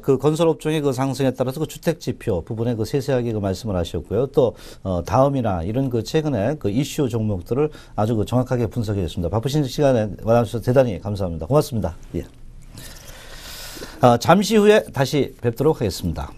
[SPEAKER 1] 그 건설업종의 그 상승에 따라서 그 주택지표 부분에 그 세세하게 그 말씀을 하셨고요. 또 다음이나 이런 그 최근에 그 이슈 종목들을 아주 그 정확하게 분석해 주셨습니다. 바쁘신 시간에 와주셔서 대단히 감사합니다. 고맙습니다. 예. 잠시 후에 다시 뵙도록 하겠습니다.